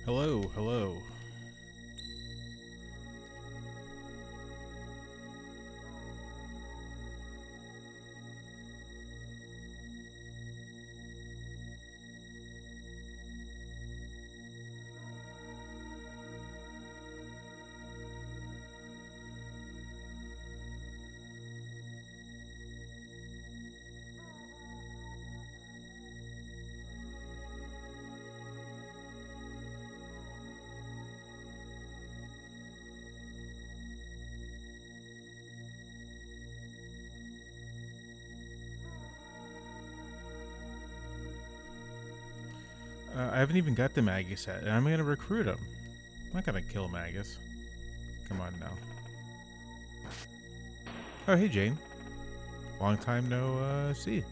Hello, hello. I haven't even got the Magus yet, and I'm gonna recruit him. I'm not gonna kill Magus. Come on now. Oh, hey Jane. Long time no see.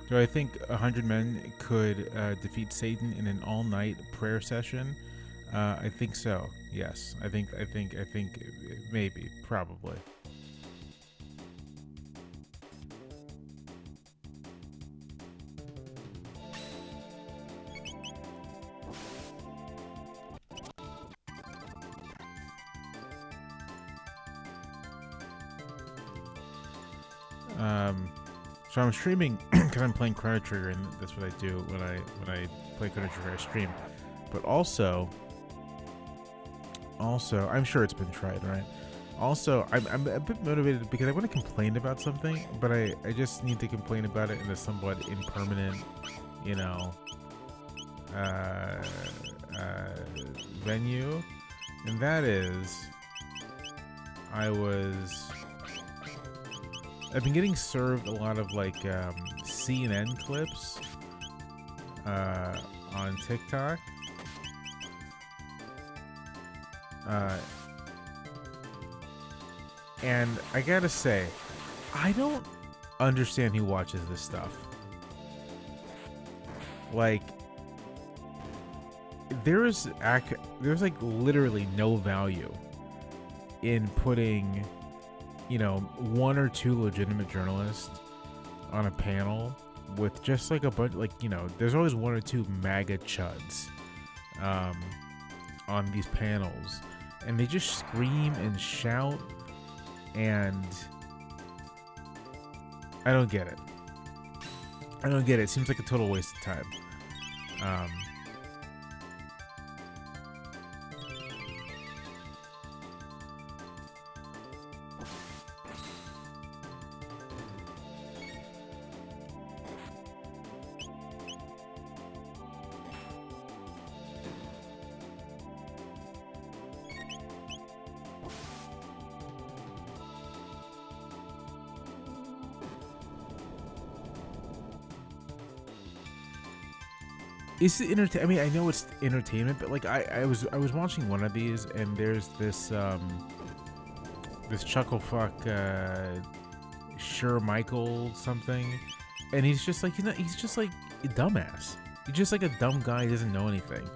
Do I think 100 men could defeat Satan in an all-night prayer session? I think so. Yes, I think maybe, probably. So I'm streaming because I'm playing Chrono Trigger, and that's what I do when I play Chrono Trigger. I stream, but also I'm sure it's been tried, right? Also, I'm a bit motivated because I want to complain about something, but I just need to complain about it in a somewhat impermanent, you know, uh, uh, venue, and that is I've been getting served a lot of like CNN clips on TikTok. And I gotta say, I don't understand who watches this stuff. Like, there's like literally no value in putting, you know, one or two legitimate journalists on a panel with just like a bunch, like, you know, there's always one or two MAGA chuds on these panels, and they just scream and shout, and I don't get it. It seems like a total waste of time. Is it I mean, I know it's entertainment, but like I was watching one of these, and there's this this chuckle fuck sure Michael something, and he's just like, you know, he's just like a dumbass. He's just like a dumb guy who doesn't know anything.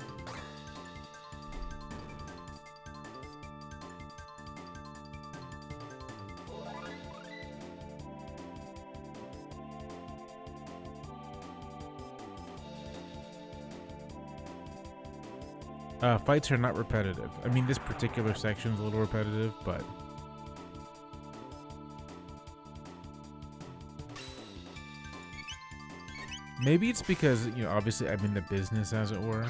Fights are not repetitive. I mean, this particular section's a little repetitive, but maybe it's because, you know, obviously I'm in the business, as it were.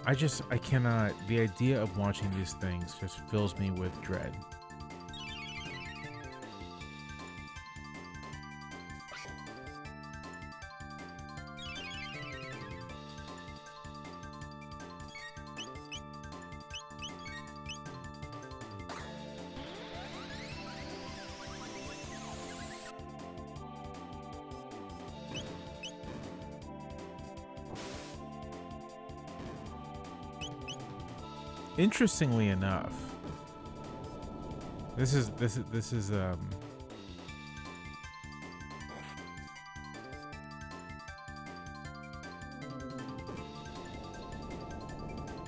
I cannot. The idea of watching these things just fills me with dread. Interestingly enough, this is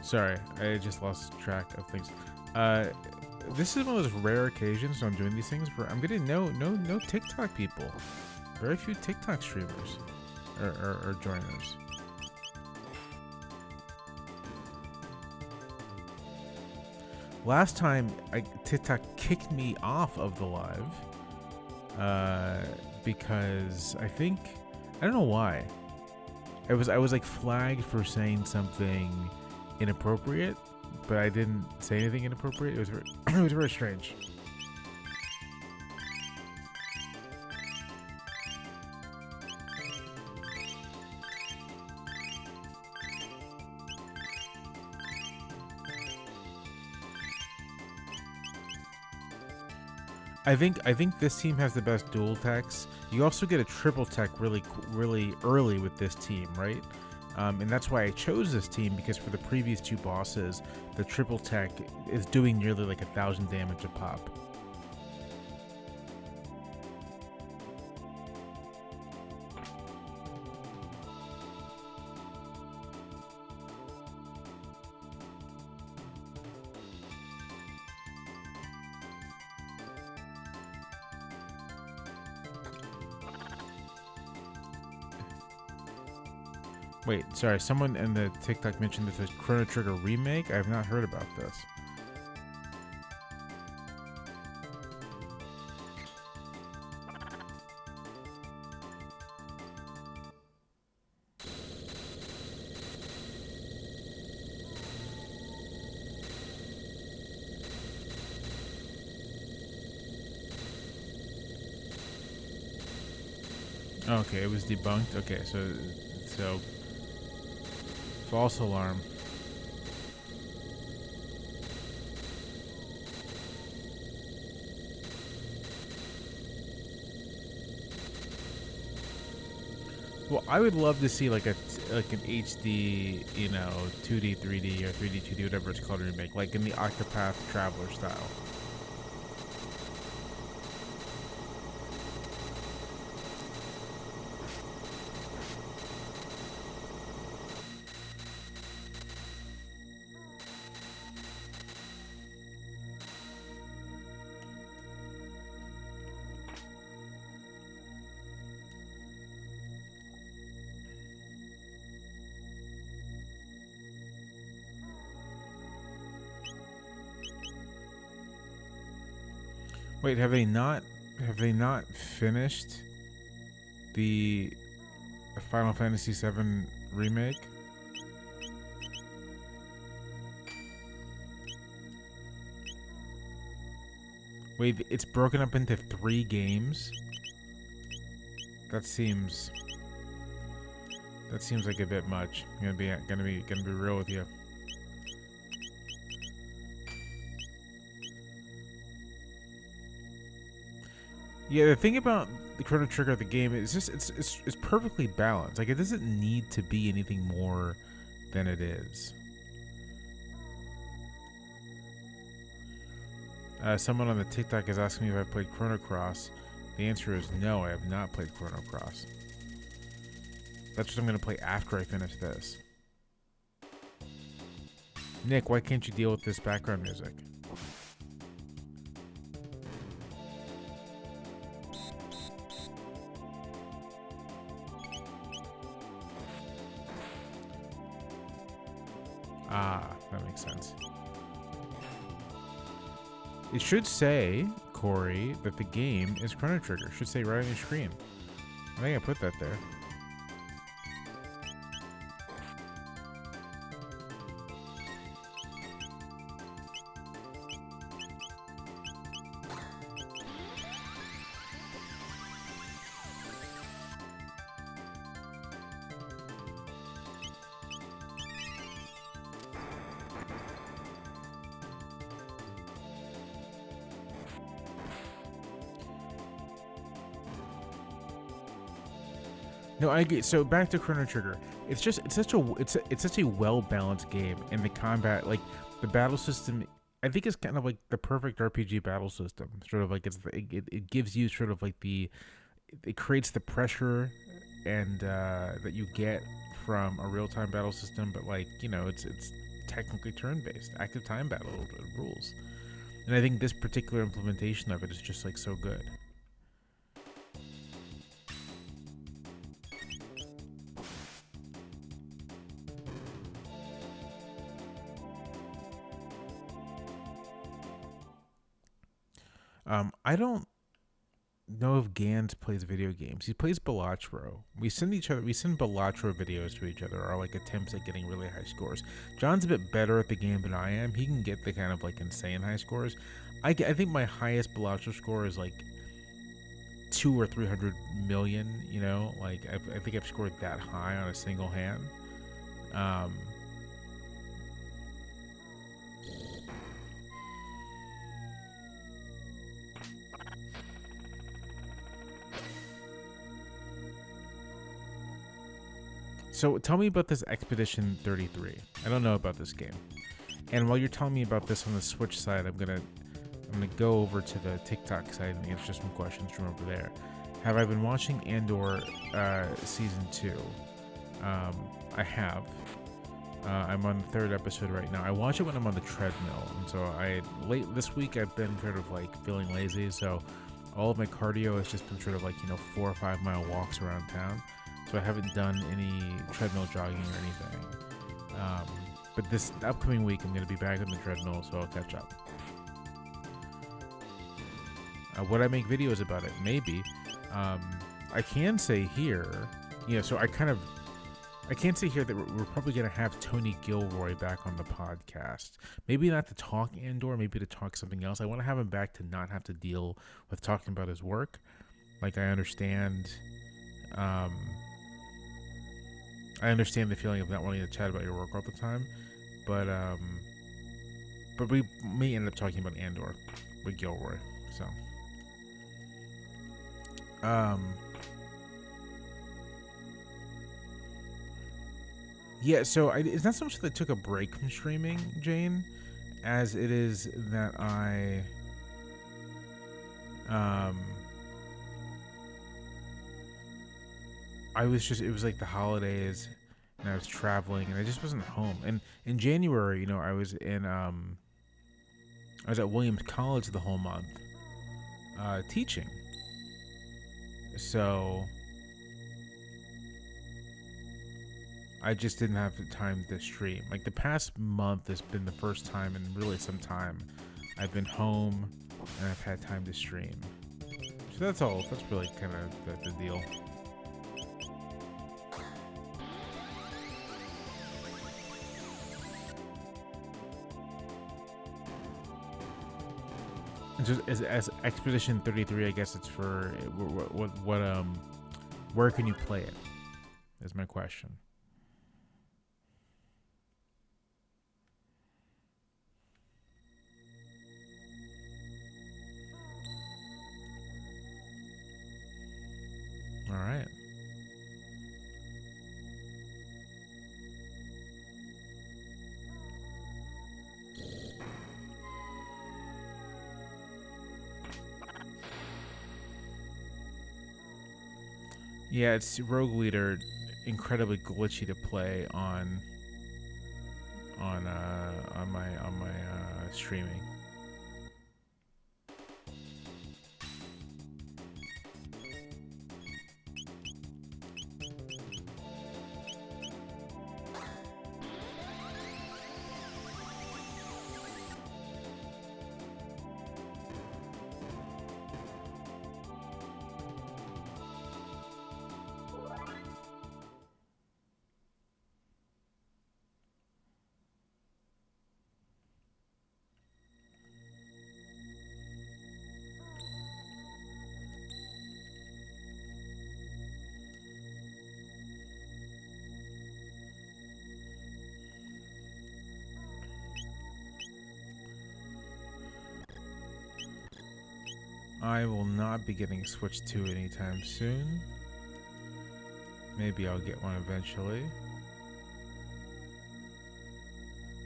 sorry, I just lost track of things. This is one of those rare occasions when I'm doing these things where I'm getting no TikTok people. Very few TikTok streamers or joiners. Last time, TikTok kicked me off of the live because I don't know why. I was like flagged for saying something inappropriate, but I didn't say anything inappropriate. It was it was very strange. I think this team has the best dual techs. You also get a triple tech really early with this team, right? And that's why I chose this team, because for the previous two bosses, the triple tech is doing nearly like 1,000 damage a pop. Wait, sorry, someone in the TikTok mentioned this as Chrono Trigger remake. I have not heard about this. Okay, it was debunked. Okay, so false alarm. Well, I would love to see like an HD, 2D, 3D, or 3D, 2D, whatever it's called, remake, like in the Octopath Traveler style. Wait, have they not finished the Final Fantasy VII remake? Wait, it's broken up into 3 games? That seems like a bit much. I'm gonna be real with you. Yeah, the thing about the Chrono Trigger, the game, is just it's perfectly balanced. Like, it doesn't need to be anything more than it is. Someone on the TikTok is asking me if I played Chrono Cross. The answer is no, I have not played Chrono Cross. That's what I'm going to play after I finish this. Nick, why can't you deal with this background music? Ah, that makes sense. It should say, Corey, that the game is Chrono Trigger. It should say right on your screen. I think I put that there. No, I get. So back to Chrono Trigger. It's such a well balanced game, and the combat, like, The battle system, I think, is kind of like the perfect RPG battle system. Sort of like it gives you sort of like it creates the pressure and that you get from a real time battle system, but like it's technically turn based, active time battle rules, and I think this particular implementation of it is just like so good. I don't know if Gans plays video games. He plays Balatro. We send Balatro videos to each other, our like attempts at getting really high scores. John's a bit better at the game than I am. He can get the kind of like insane high scores. I think my highest Balatro score is like 2 or 300 million. Like I think I've scored that high on a single hand. So tell me about this Expedition 33. I don't know about this game. And while you're telling me about this on the Switch side, I'm gonna go over to the TikTok side and answer some questions from over there. Have I been watching Andor season 2? I have. I'm on the 3rd episode right now. I watch it when I'm on the treadmill, and so late this week I've been sort of like feeling lazy, so all of my cardio has just been sort of like 4 or 5 mile walks around town. So I haven't done any treadmill jogging or anything. But this upcoming week, I'm going to be back on the treadmill, so I'll catch up. Would I make videos about it? Maybe. I can say here, so I can't say here that we're probably going to have Tony Gilroy back on the podcast. Maybe not to talk Andor, maybe to talk something else. I want to have him back to not have to deal with talking about his work. Like, I understand the feeling of not wanting to chat about your work all the time, but we may end up talking about Andor with Gilroy. So, yeah. So it's not so much that I took a break from streaming, Jane, as it is that it was like the holidays and I was traveling and I just wasn't home. And in January, I was at Williams College the whole month, teaching. So I just didn't have the time to stream. Like the past month has been the first time in really some time I've been home and I've had time to stream. So that's all. That's really kind of the deal. Just as Expedition 33, I guess it's for where can you play it? Is my question. All right. Yeah, it's Rogue Leader, incredibly glitchy to play on my streaming. I will not be getting Switch 2 anytime soon. Maybe I'll get one eventually.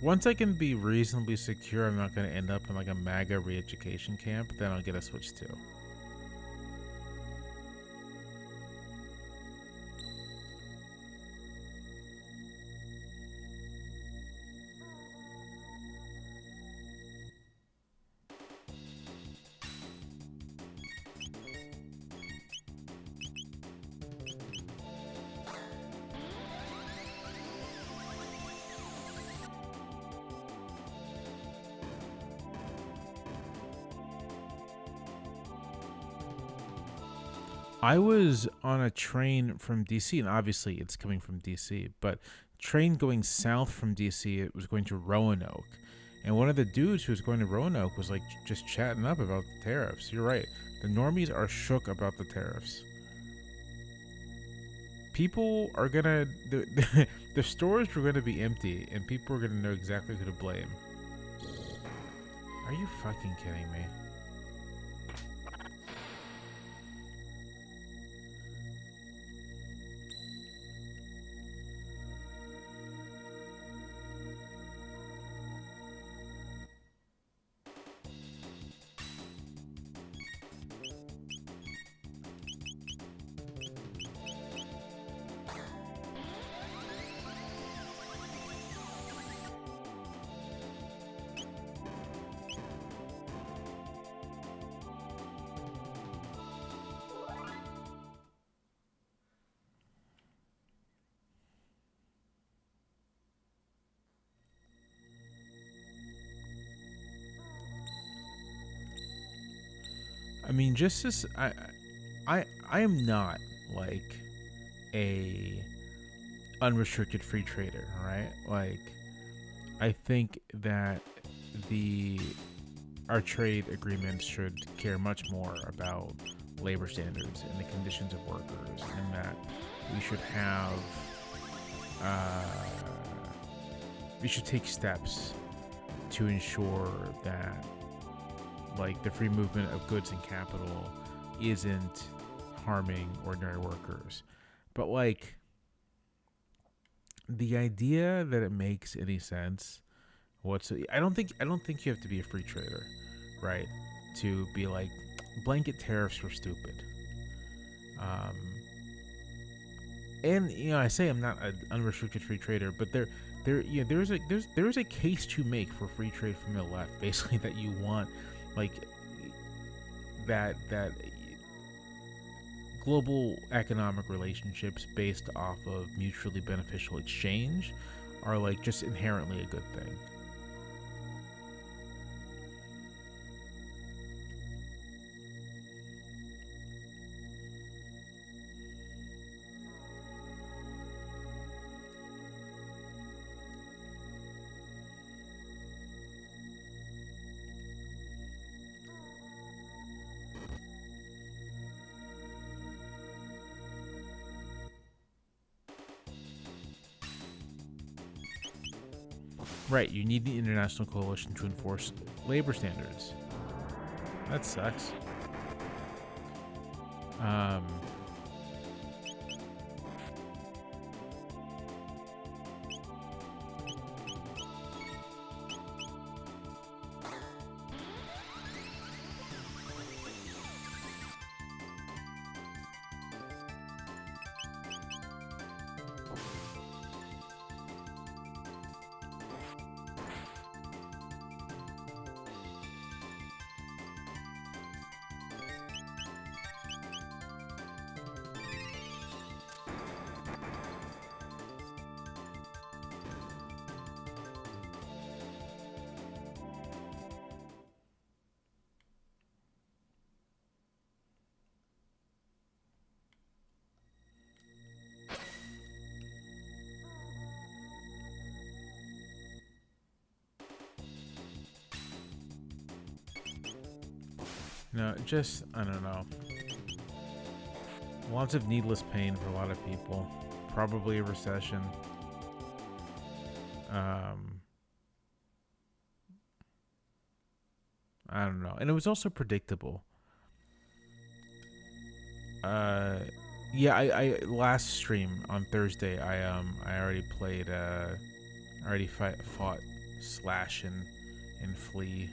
Once I can be reasonably secure I'm not going to end up in like a MAGA re-education camp, then I'll get a Switch 2. I was on a train from DC, and obviously it's coming from DC, but train going south from DC, it was going to Roanoke. And one of the dudes who was going to Roanoke was like just chatting up about the tariffs. You're right. The normies are shook about the tariffs. People are gonna, the stores were gonna be empty, and people are gonna know exactly who to blame. Are you fucking kidding me? I mean, just as I am not like a unrestricted free trader, right? Like, I think that the our trade agreements should care much more about labor standards and the conditions of workers, and that we should have we should take steps to ensure that like the free movement of goods and capital isn't harming ordinary workers. But like the idea that it makes any sense I don't think you have to be a free trader, right? To be like blanket tariffs were stupid. And you know, I say I'm not an unrestricted free trader, but there's a case to make for free trade from the left, basically that you want like that global economic relationships based off of mutually beneficial exchange are like just inherently a good thing. Right, you need the international coalition to enforce labor standards. That sucks. No, just, I don't know. Lots of needless pain for a lot of people. Probably a recession. I don't know. And it was also predictable. Yeah, I last stream on Thursday, I already played, fought slash and flee.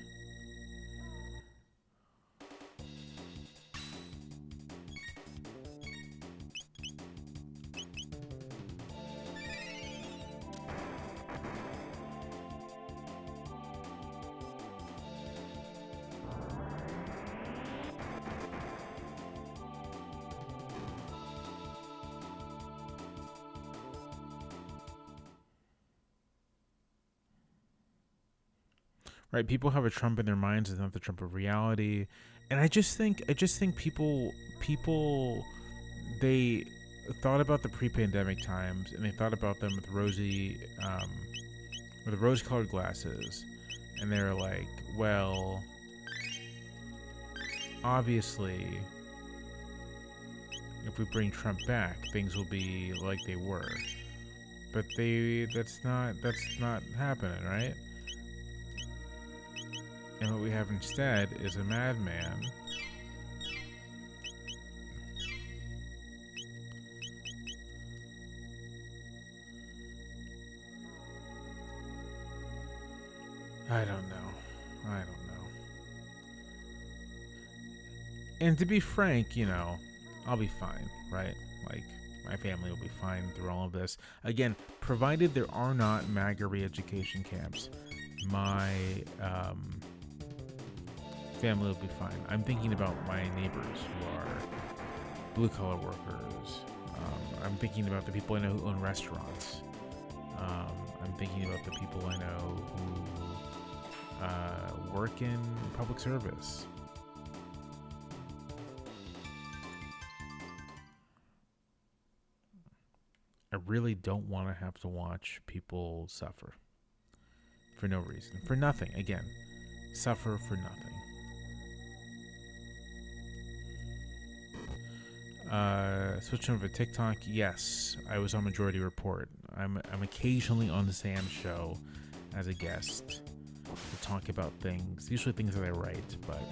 Right, people have a Trump in their minds, it's not the Trump of reality, and I just think people, they thought about the pre-pandemic times, and they thought about them with rose-colored glasses, and they're like, well, obviously, if we bring Trump back, things will be like they were, but that's not happening, right? And what we have instead is a madman I don't know. And to be frank, I'll be fine, right? Like, my family will be fine through all of this. Again, provided there are not MAGA re-education camps, my family will be fine. I'm thinking about my neighbors who are blue-collar workers. I'm thinking about the people I know who own restaurants. I'm thinking about the people I know who work in public service. I really don't want to have to watch people suffer for no reason, for nothing. Again, suffer for nothing. Switching over to TikTok, yes, I was on Majority Report. I'm occasionally on the Sam Show as a guest to talk about things, usually things that I write, but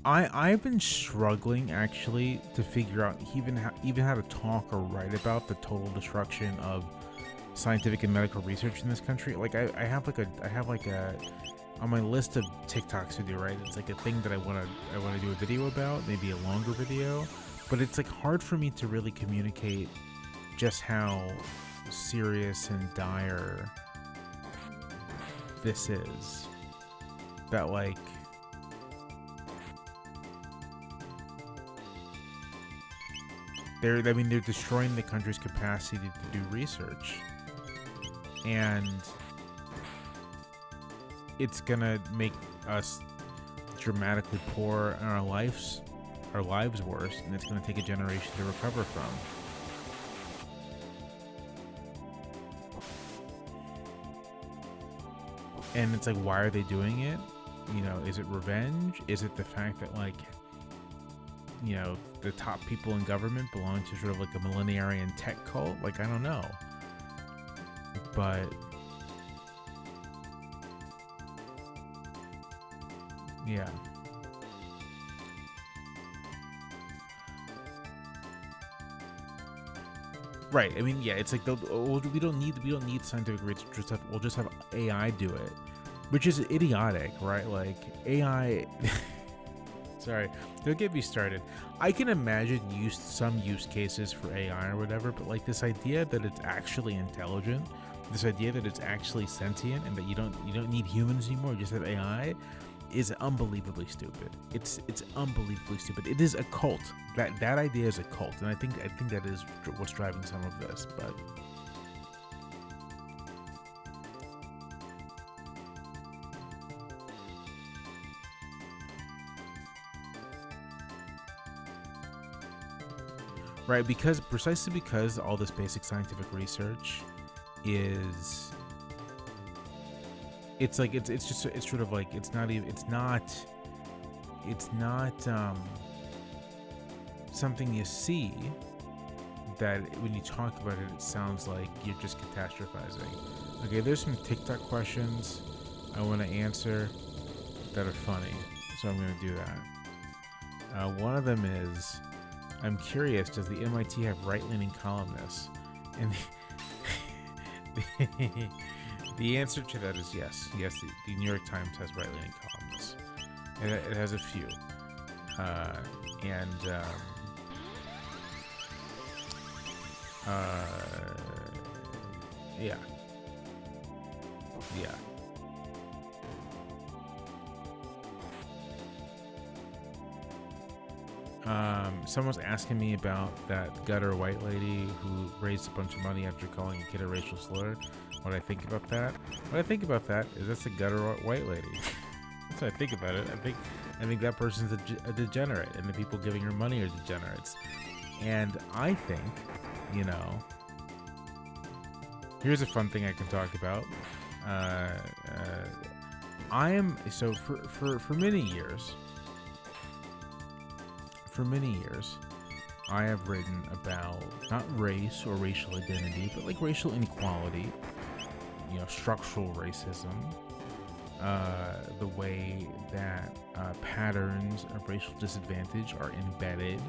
I've been struggling actually to figure out even how to talk or write about the total destruction of scientific and medical research in this country. Like I have like a on my list of TikToks to do, right? It's like a thing that I want to do a video about, maybe a longer video, but it's like hard for me to really communicate just how serious and dire this is. That like they're destroying the country's capacity to do research, and it's gonna make us dramatically poor and our lives worse, and it's gonna take a generation to recover from. And it's like, why are they doing it? Is it revenge? Is it the fact that the top people in government belong to sort of like a millenarian tech cult? Like, I don't know. But yeah. Right. I mean, yeah, it's like we don't need scientific research. We'll just have AI do it, which is idiotic, right? Like AI. Sorry, don't get me started. I can imagine some use cases for AI or whatever, but like this idea that it's actually intelligent, this idea that it's actually sentient, and that you don't need humans anymore, you just have AI, is unbelievably stupid. It's unbelievably stupid. It is a cult. That idea is a cult, and I think that is what's driving some of this. But right? Because precisely because all this basic scientific research is, it's like it's just it's sort of like it's not even it's not something you see that when you talk about it, it sounds like you're just catastrophizing. Okay, there's some TikTok questions I want to answer that are funny, so I'm going to do that. One of them is, I'm curious, does the MIT have right-leaning columnists? And the answer to that is yes. Yes, the New York Times has right-leaning columnists. And it has a few. Yeah. Yeah. Someone's asking me about that gutter white lady who raised a bunch of money after calling a kid a racial slur. What I think about that? What I think about that is that's a gutter white lady. That's what I think about it. I think that person's a degenerate, and the people giving her money are degenerates. And I think, here's a fun thing I can talk about. I am so for many years. For many years, I have written about not race or racial identity, but like racial inequality, structural racism, the way that patterns of racial disadvantage are embedded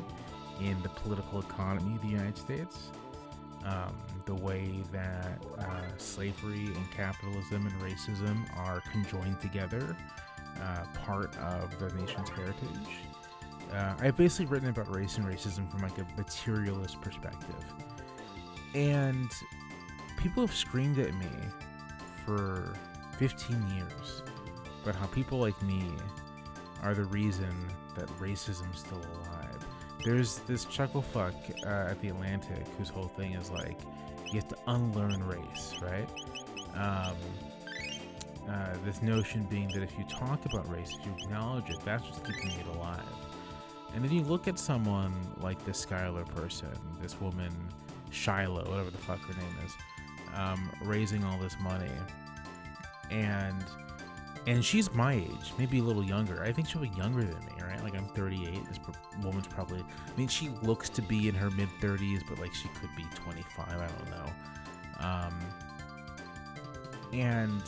in the political economy of the United States, the way that slavery and capitalism and racism are conjoined together, part of the nation's heritage. I've basically written about race and racism from like a materialist perspective. And people have screamed at me for 15 years about how people like me are the reason that racism's still alive. There's this chucklefuck at the Atlantic whose whole thing is like, you have to unlearn race, right? This notion being that if you talk about race, if you acknowledge it, that's what's keeping it alive. And then you look at someone like this Skylar person, this woman, Shiloh, whatever the fuck her name is, raising all this money. And she's my age, maybe a little younger. I think she'll be younger than me, right? Like, I'm 38. This woman's probably, she looks to be in her mid-30s, but like she could be 25, I don't know. And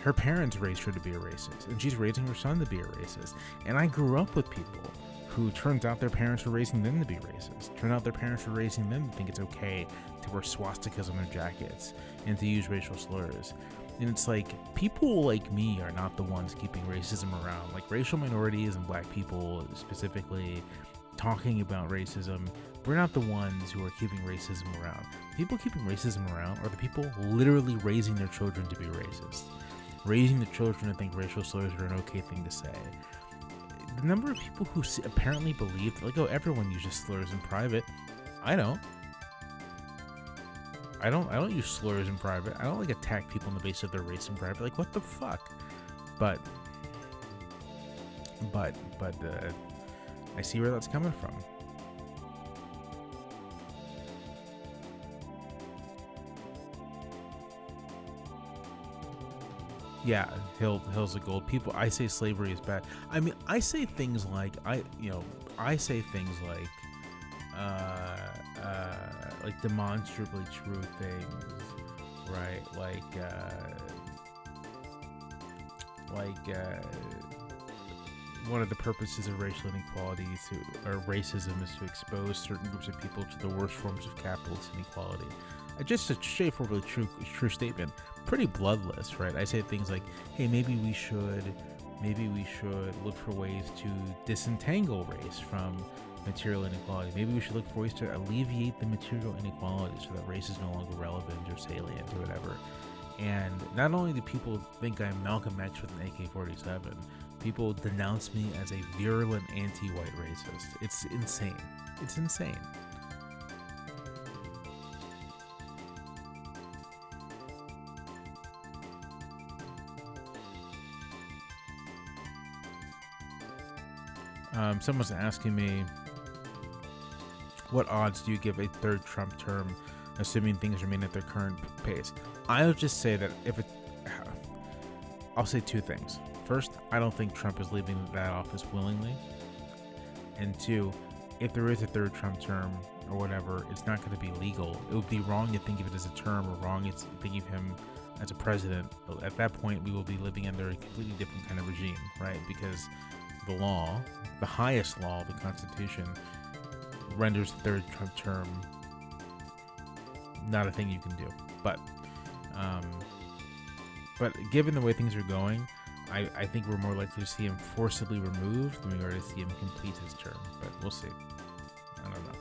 her parents raised her to be a racist, and she's raising her son to be a racist. And I grew up with people who turns out their parents were raising them to be racist. Turns out their parents were raising them to think it's okay to wear swastikas on their jackets and to use racial slurs. And it's like, people like me are not the ones keeping racism around. Like, racial minorities and black people specifically talking about racism, we're not the ones who are keeping racism around. People keeping racism around are the people literally raising their children to be racist. Raising the children to think racial slurs are an okay thing to say. The number of people who apparently believe, like, oh, everyone uses slurs in private. I don't use slurs in private. I don't like attack people on the basis of their race in private. Like, what the fuck? But I see where that's coming from. Yeah, hills of gold. People, I say slavery is bad. I mean, I say things like demonstrably true things, right? One of the purposes of racial inequality or racism is to expose certain groups of people to the worst forms of capitalist inequality. Just a straightforwardly true statement. Pretty bloodless, right? I say things like, hey, maybe we should look for ways to disentangle race from material inequality. Maybe we should look for ways to alleviate the material inequality so that race is no longer relevant or salient or whatever. And not only do people think I'm Malcolm X with an AK-47, people denounce me as a virulent anti-white racist. It's insane. It's insane. Someone's asking me What odds do you give a third Trump term, assuming things remain at their current pace? I'll just say that I'll say two things. First, I don't think Trump is leaving that office willingly. And two, if there is a third Trump term or whatever, it's not going to be legal. It would be wrong to think of it as a term, or wrong to think of him as a president. At that point, we will be living under a completely different kind of regime, right? Because the law, the highest law, the Constitution, renders the third Trump term not a thing you can do. But given the way things are going, I think we're more likely to see him forcibly removed than we are to see him complete his term. But we'll see. I don't know.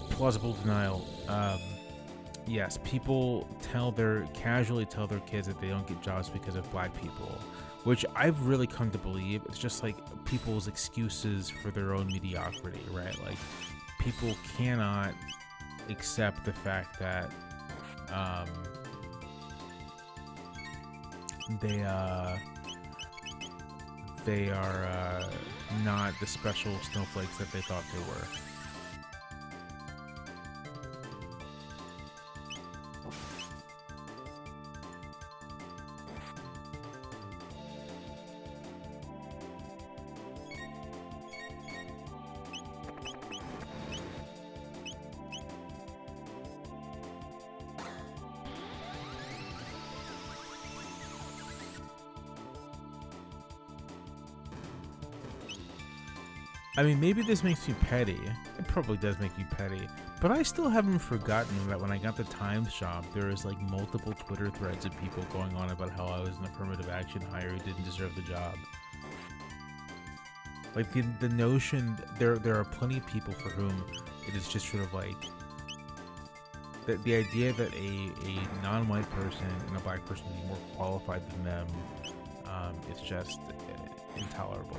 Plausible denial. Yes, people casually tell their kids that they don't get jobs because of black people, which I've really come to believe. It's just like people's excuses for their own mediocrity, right? Like, people cannot accept the fact that they are not the special snowflakes that they thought they were. I mean, maybe this makes you petty. It probably does make you petty. But I still haven't forgotten that when I got the Times job, there was like multiple Twitter threads of people going on about how I was an affirmative action hire who didn't deserve the job. Like, the notion, there are plenty of people for whom it is just sort of like, the idea that a non-white person and a black person would be more qualified than them is just intolerable.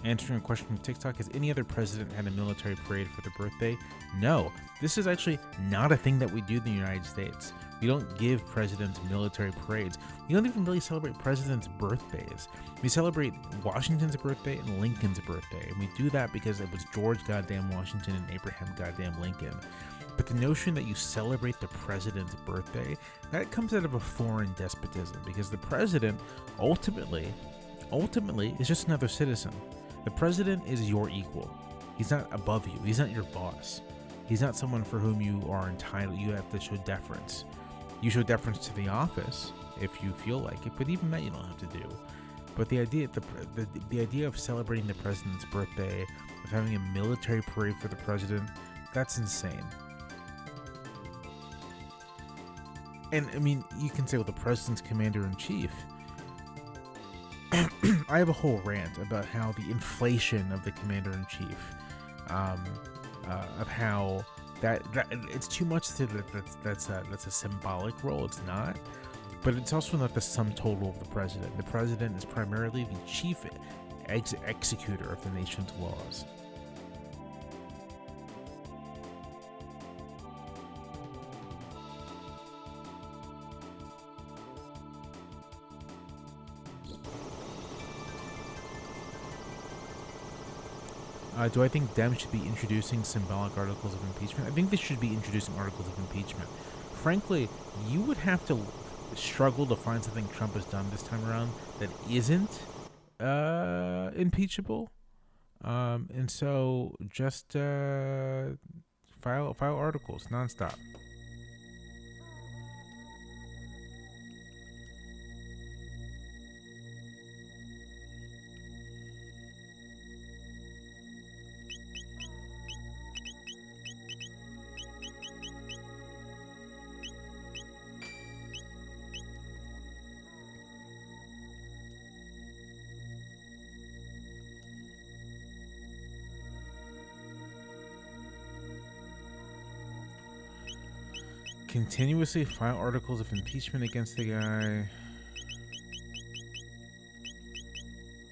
Answering a question from TikTok: has any other president had a military parade for their birthday? No. This is actually not a thing that we do in the United States. We don't give presidents military parades. We don't even really celebrate presidents' birthdays. We celebrate Washington's birthday and Lincoln's birthday, and we do that because it was George goddamn Washington and Abraham goddamn Lincoln. But the notion that you celebrate the president's birthday, that comes out of a foreign despotism, because the president ultimately is just another citizen. The president is your equal. He's not above you. He's not your boss. He's not someone for whom you are entitled. You have to show deference. You show deference to the office if you feel like it, but even that you don't have to do. But the idea of celebrating the president's birthday, of having a military parade for the president, that's insane. And I mean, you can say, well, the president's commander-in-chief. I have a whole rant about how the inflation of the commander-in-chief, of how that it's too much to say that's a symbolic role. It's not, but it's also not the sum total of the president. The president is primarily the chief executor of the nation's laws. Do I think Dems should be introducing symbolic articles of impeachment? I think they should be introducing articles of impeachment. Frankly, you would have to struggle to find something Trump has done this time around that isn't impeachable. And so just file articles nonstop. Continuously file articles of impeachment against the guy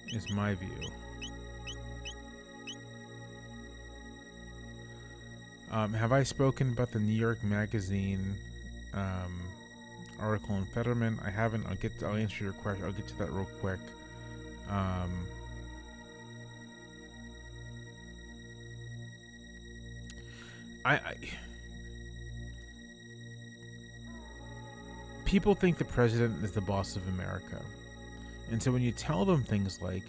is my view. Have I spoken about the New York Magazine article in Fetterman? I haven't. I'll answer your question. I'll get to that real quick. Um, I people think the president is the boss of America, and so when you tell them things like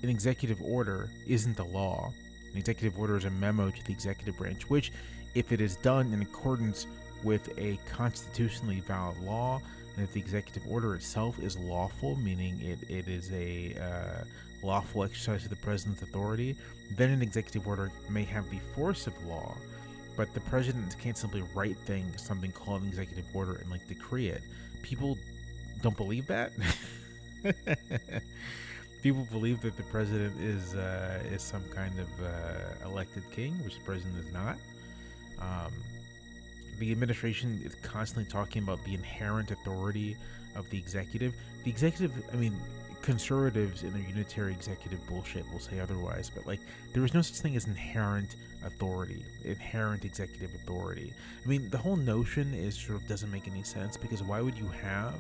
an executive order isn't the law, an executive order is a memo to the executive branch, which, if it is done in accordance with a constitutionally valid law, and if the executive order itself is lawful, meaning it is a lawful exercise of the president's authority, then an executive order may have the force of law. But the president can't simply write something called an executive order, and like decree it. People don't believe that. People believe that the president is some kind of elected king, which the president is not. The administration is constantly talking about the inherent authority of the executive. The executive, I mean, conservatives in their unitary executive bullshit will say otherwise, but like there is no such thing as inherent authority, inherent executive authority. I mean, the whole notion is sort of doesn't make any sense, because why would you have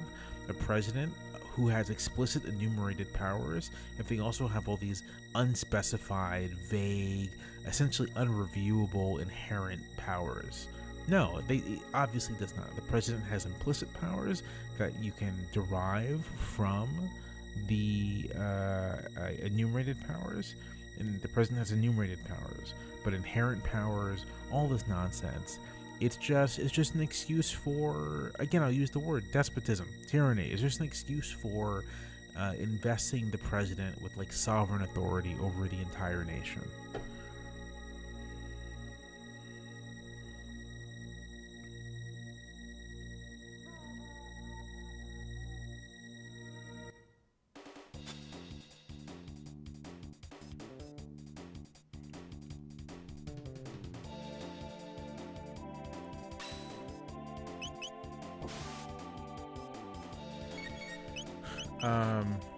a president who has explicit enumerated powers if they also have all these unspecified, vague, essentially unreviewable inherent powers? No, it obviously does not. The president has implicit powers that you can derive from the enumerated powers, and the president has enumerated powers, but inherent powers, all this nonsense. It's just an excuse for, again, I'll use the word despotism, tyranny. It's just an excuse for investing the president with like sovereign authority over the entire nation.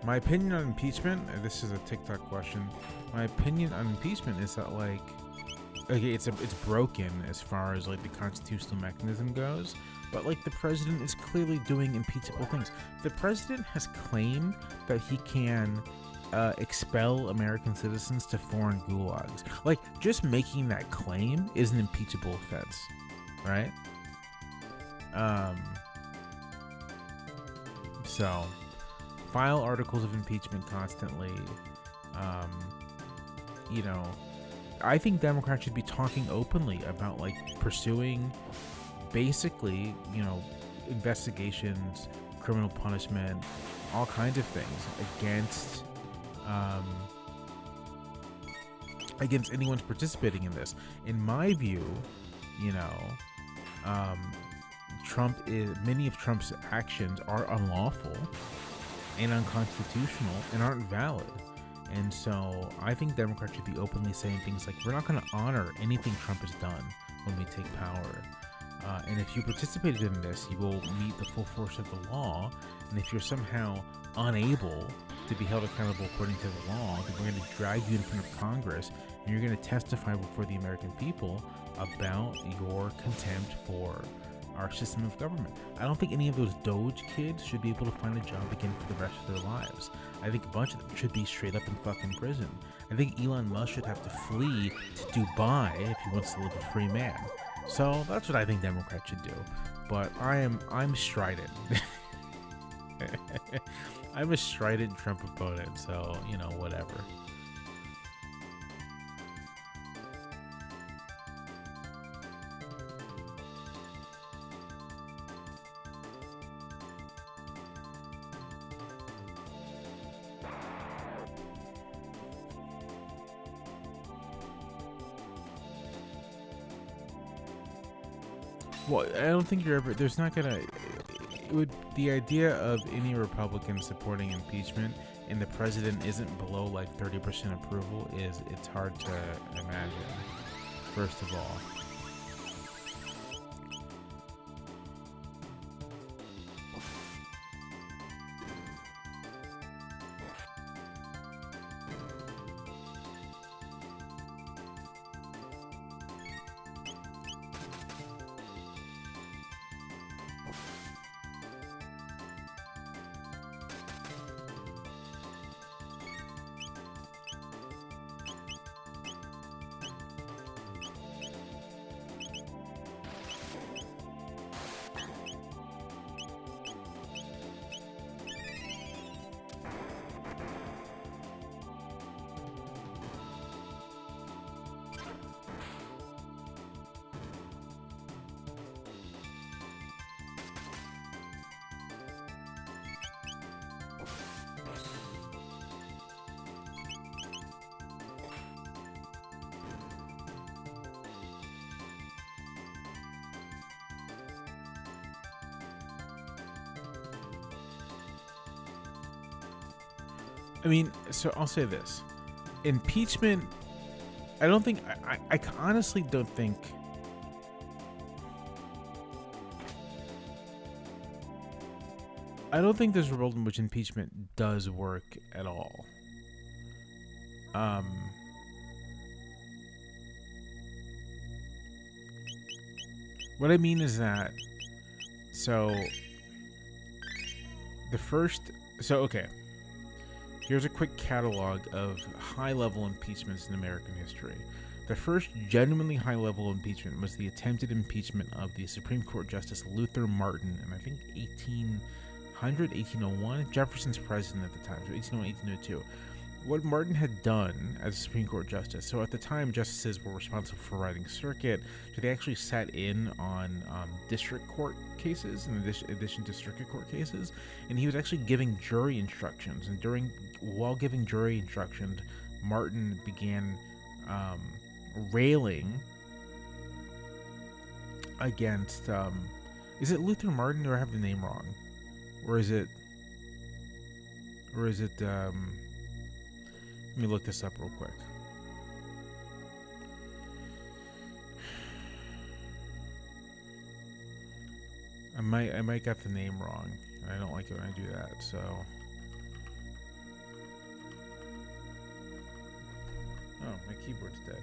My opinion on impeachment, this is a TikTok question. My opinion on impeachment is that, like, okay, it's broken as far as like the constitutional mechanism goes, but like the president is clearly doing impeachable things. The president has claimed that he can expel American citizens to foreign gulags. Like, just making that claim is an impeachable offense, right? So file articles of impeachment constantly. You know, I think Democrats should be talking openly about like pursuing basically, you know, investigations, criminal punishment, all kinds of things against anyone participating in this. In my view, you know, many of Trump's actions are unlawful and unconstitutional and aren't valid. And so I think Democrats should be openly saying things like, we're not going to honor anything Trump has done when we take power. And if you participated in this, you will meet the full force of the law. And if you're somehow unable to be held accountable according to the law, then we're going to drag you in front of Congress and you're going to testify before the American people about your contempt for our system of government. I don't think any of those Doge kids should be able to find a job again for the rest of their lives. I think a bunch of them should be straight up in fucking prison. I think Elon Musk should have to flee to Dubai if he wants to live a free man. So that's what I think Democrats should do. But I'm strident. I'm a strident Trump opponent, so, you know, whatever. Well, I don't think there's not gonna, the idea of any Republican supporting impeachment and the president isn't below like 30% approval it's hard to imagine, first of all. I mean, so I'll say this: impeachment. I don't think. I honestly don't think. I don't think there's a world in which impeachment does work at all. Um, what I mean is that, so the first, so okay, here's a quick catalog of high-level impeachments in American history. The first genuinely high-level impeachment was the attempted impeachment of the Supreme Court Justice Luther Martin in, I think, 1801. Jefferson's president at the time, so 1801, 1802. What Martin had done as a Supreme Court justice, so at the time justices were responsible for writing circuit, so they actually sat in on district court cases in addition to circuit court cases, and he was actually giving jury instructions, and while giving jury instructions, Martin began railing against, is it Luther Martin, or I have the name wrong? Or is it, let me look this up real quick. I might get the name wrong. I don't like it when I do that, so. Oh, my keyboard's dead.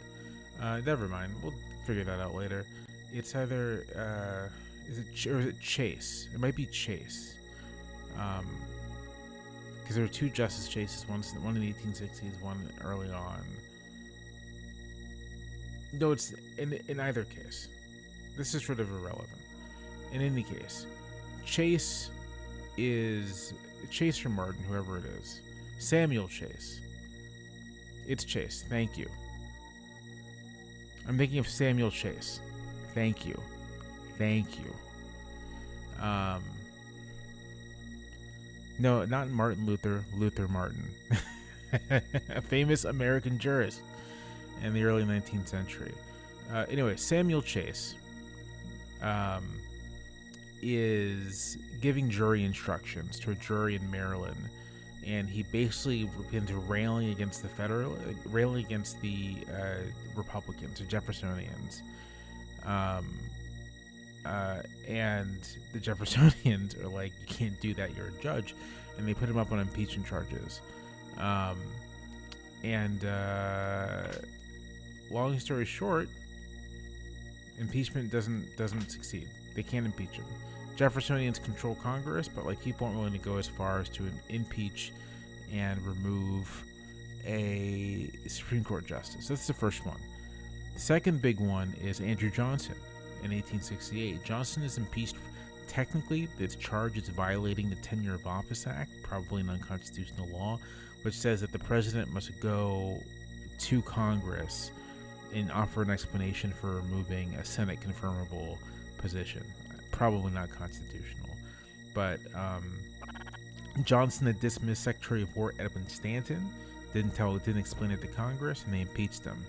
Never mind. We'll figure that out later. It's either, is it Chase? It might be Chase. Because there were two Justice Chases, one in the 1860s, one early on. No, it's in either case. This is sort of irrelevant. In any case, Chase or Martin, whoever it is. Samuel Chase. It's Chase. Thank you. I'm thinking of Samuel Chase. Thank you. No, not Martin Luther. Luther Martin. A famous American jurist in the early 19th century. Anyway, Samuel Chase is giving jury instructions to a jury in Maryland, and he basically begins railing against the Republicans, the Jeffersonians. And the Jeffersonians are like, you can't do that, you're a judge, and they put him up on impeachment charges. Long story short, impeachment doesn't succeed. They can't impeach him. Jeffersonians control Congress, but like people aren't willing to go as far as to impeach and remove a Supreme Court justice. That's the first one. The second big one is Andrew Johnson. In 1868, Johnson is impeached. Technically, its charge is violating the Tenure of Office Act, probably an unconstitutional law, which says that the president must go to Congress and offer an explanation for removing a Senate confirmable position. Probably not constitutional. But Johnson had dismissed Secretary of War Edwin Stanton, didn't explain it to Congress, and they impeached him.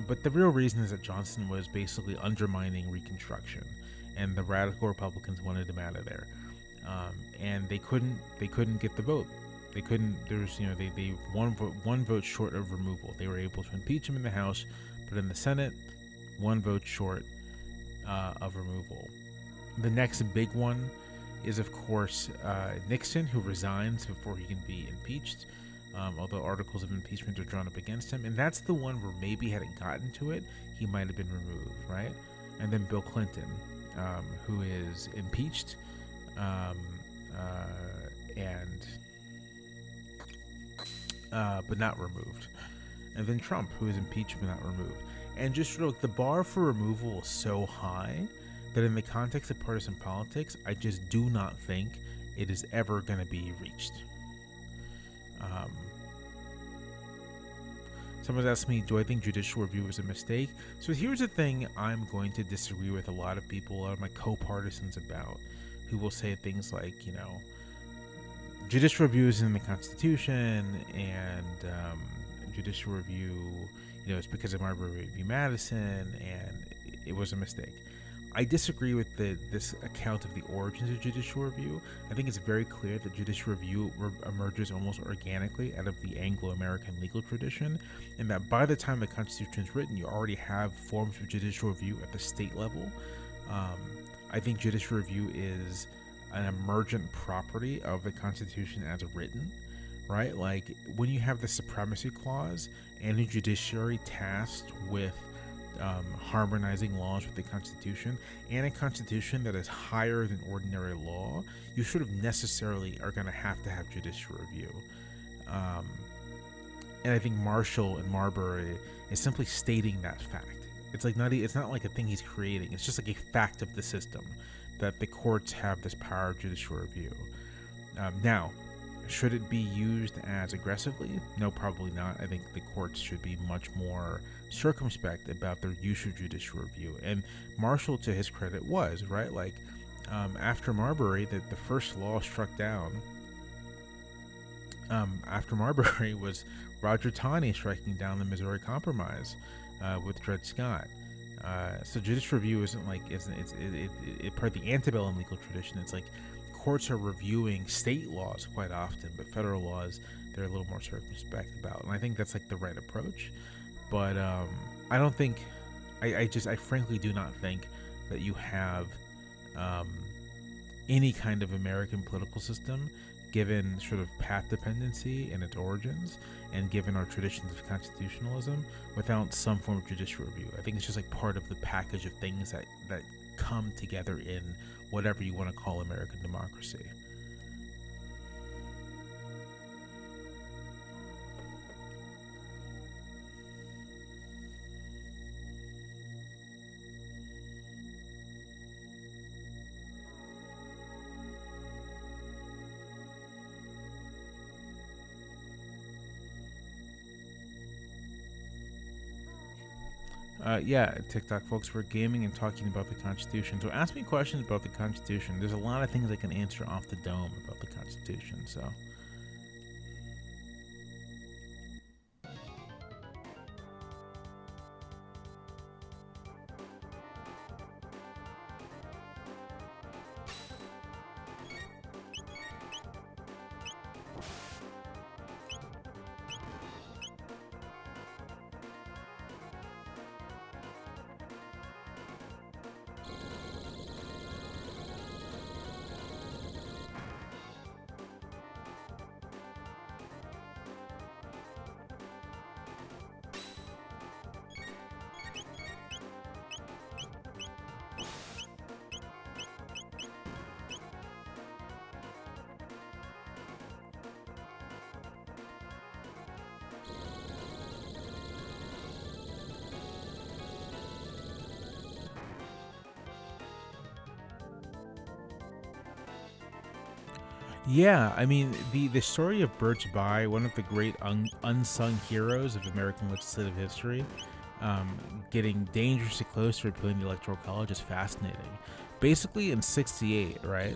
But the real reason is that Johnson was basically undermining Reconstruction, and the radical Republicans wanted him out of there, and they couldn't get the vote. They couldn't. There's they one vote short of removal. They were able to impeach him in the House, but in the Senate, one vote short of removal. The next big one is, of course, Nixon, who resigns before he can be impeached. Although articles of impeachment are drawn up against him. And that's the one where maybe had it gotten to it, he might have been removed, right? And then Bill Clinton, who is impeached but not removed. And then Trump, who is impeached but not removed. And just sort of like the bar for removal is so high that in the context of partisan politics, I just do not think it is ever going to be reached. Someone's asked me, do I think judicial review is a mistake? So here's the thing I'm going to disagree with a lot of people, a lot of my co-partisans about, who will say things like, judicial review is in the Constitution, and judicial review, it's because of Marbury v. Madison, and it was a mistake. I disagree with this account of the origins of judicial review. I think it's very clear that judicial review emerges almost organically out of the Anglo-American legal tradition, and that by the time the Constitution is written, you already have forms of judicial review at the state level. Um, I think judicial review is an emergent property of the Constitution as written, right? Like when you have the supremacy clause and a judiciary tasked with harmonizing laws with the Constitution, and a Constitution that is higher than ordinary law, you sort of necessarily are going to have judicial review. Um, and I think Marshall and Marbury is simply stating that fact. It's not like a thing he's creating. It's just like a fact of the system that the courts have this power of judicial review. Now, should it be used as aggressively? No, probably not. I think the courts should be much more circumspect about their use of judicial review. And Marshall, to his credit, was, right? Like, after Marbury, the first law struck down after Marbury was Roger Taney striking down the Missouri Compromise with Dred Scott. So judicial review it's part of the antebellum legal tradition. It's like courts are reviewing state laws quite often, but federal laws they're a little more circumspect about, and I think that's like the right approach. But I don't think I frankly do not think that you have any kind of American political system, given sort of path dependency and its origins, and given our traditions of constitutionalism, without some form of judicial review. I think it's just like part of the package of things that come together in whatever you want to call American democracy. Yeah, TikTok folks, we're gaming and talking about the Constitution. So ask me questions about the Constitution. There's a lot of things I can answer off the dome about the Constitution. So. Yeah, I mean the story of Birch Bayh, one of the great unsung heroes of American legislative history, getting dangerously close to repealing the Electoral College is fascinating. Basically, in '68, right,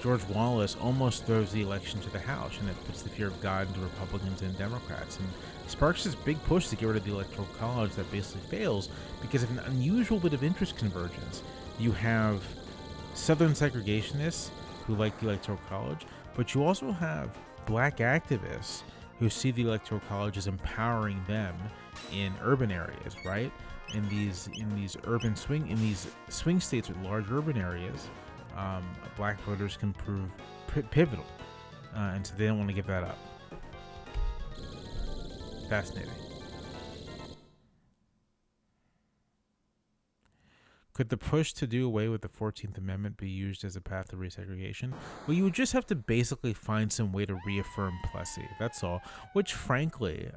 George Wallace almost throws the election to the House, and it puts the fear of God into Republicans and Democrats, and sparks this big push to get rid of the Electoral College that basically fails because of an unusual bit of interest convergence. You have Southern segregationists who like the Electoral College, but you also have black activists who see the Electoral College as empowering them in urban areas, right? In these swing states with large urban areas, black voters can prove pivotal, and so they don't want to give that up. Fascinating. Could the push to do away with the 14th Amendment be used as a path to resegregation? Well, you would just have to basically find some way to reaffirm Plessy. That's all. Which, frankly,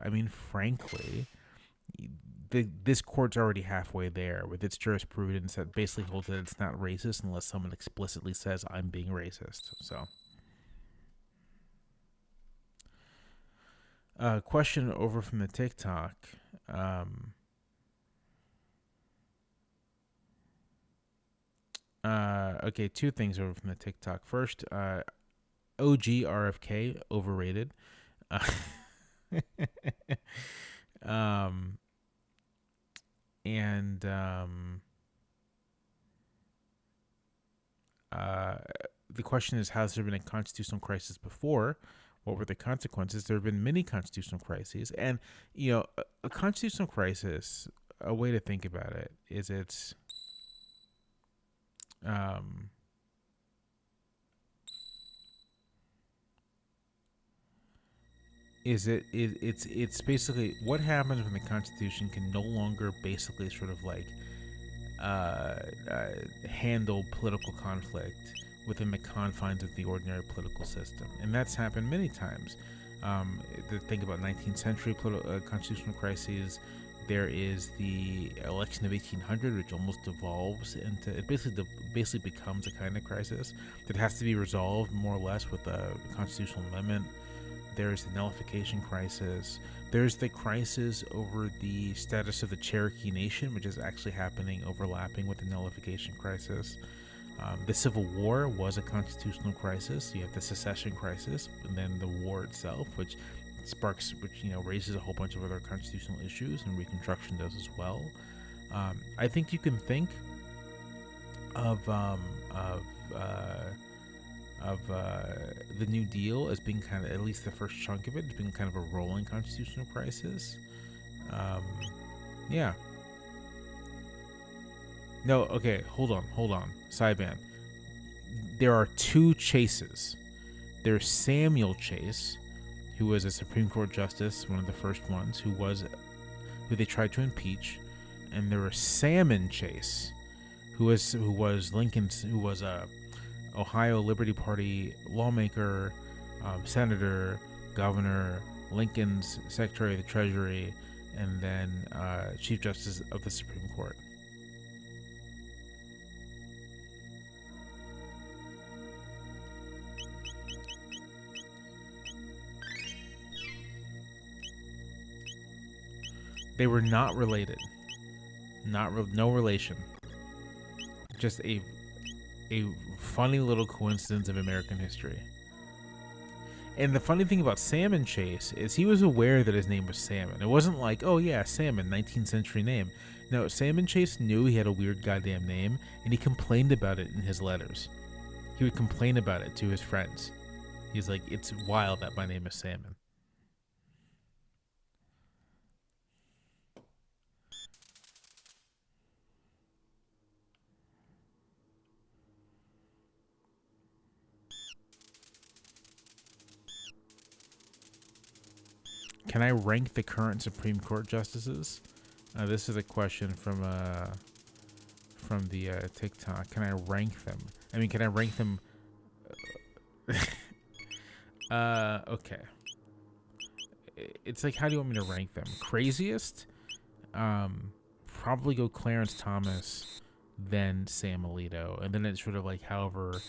this court's already halfway there with its jurisprudence that basically holds that it's not racist unless someone explicitly says, I'm being racist. So. Question over from the TikTok. Okay, two things over from the TikTok. First, OG RFK overrated. And uh, the question is, has there been a constitutional crisis before? What were the consequences? There have been many constitutional crises, and a constitutional crisis. A way to think about it is um, it's basically what happens when the Constitution can no longer basically sort of like uh, uh, handle political conflict within the confines of the ordinary political system, and that's happened many times. The think about 19th century constitutional crises. There is the election of 1800, which almost devolves into it. Basically becomes a kind of crisis that has to be resolved more or less with a constitutional amendment. There's the nullification crisis. There's the crisis over the status of the Cherokee Nation, which is actually happening overlapping with the nullification crisis. The Civil War was a constitutional crisis. You have the secession crisis, and then the war itself, which raises a whole bunch of other constitutional issues, and Reconstruction does as well. I think you can think of the New Deal as being kind of, at least the first chunk of it, as being kind of a rolling constitutional crisis. Yeah. No, okay, hold on. Sideban. There are two Chases. There's Samuel Chase, who was a Supreme Court justice, one of the first ones, who they tried to impeach, and there was Salmon Chase, who was a Ohio Liberty Party lawmaker, senator, governor, Lincoln's Secretary of the Treasury, and then Chief Justice of the Supreme Court. They were not related. No relation. Just a funny little coincidence of American history. And the funny thing about Salmon Chase is he was aware that his name was Salmon. It wasn't like, oh yeah, Salmon, 19th century name. No, Salmon Chase knew he had a weird goddamn name, and he complained about it in his letters. He would complain about it to his friends. He's like, it's wild that my name is Salmon. Can I rank the current Supreme Court justices? This is a question from the TikTok. Can I rank them? I mean, can I rank them? Okay. It's like, how do you want me to rank them? Craziest? Probably go Clarence Thomas, then Sam Alito, and then it's sort of like however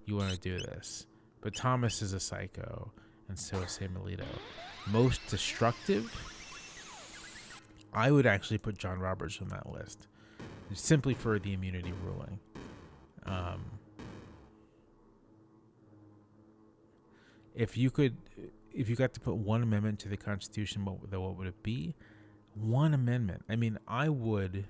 you want to do this. But Thomas is a psycho, and so is Sam Alito. Most destructive? I would actually put John Roberts on that list, simply for the immunity ruling. If you got to put one amendment to the Constitution, what would it be? One amendment. I mean, I would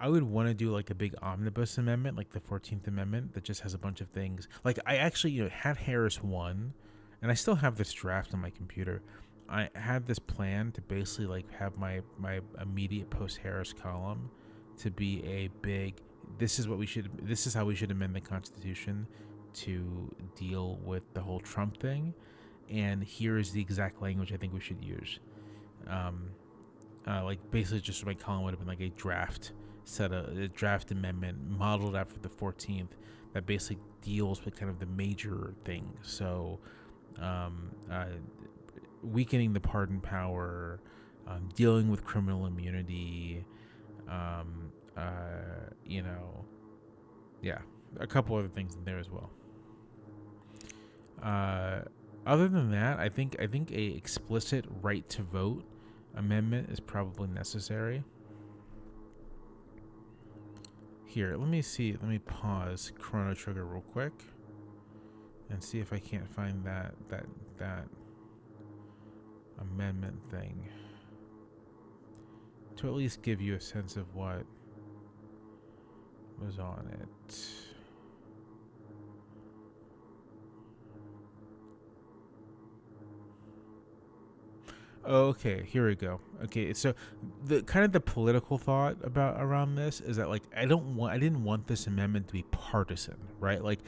want to do like a big omnibus amendment, like the 14th Amendment, that just has a bunch of things. Like, I actually, had Harris won, and I still have this draft on my computer. I had this plan to basically like have my immediate post Harris column to be a big. This is how we should amend the Constitution to deal with the whole Trump thing, and here is the exact language I think we should use. Like basically, just my column would have been like a draft amendment modeled after the 14th that basically deals with kind of the major things. So, weakening the pardon power, dealing with criminal immunity, a couple other things in there as well. Other than that, I think a explicit right to vote amendment is probably necessary. Here, let me pause Chrono Trigger real quick and see if I can't find that amendment thing to at least give you a sense of what was on it. Okay, here we go. Okay, so the kind of the political thought about around this is that like I didn't want this amendment to be partisan, right? Like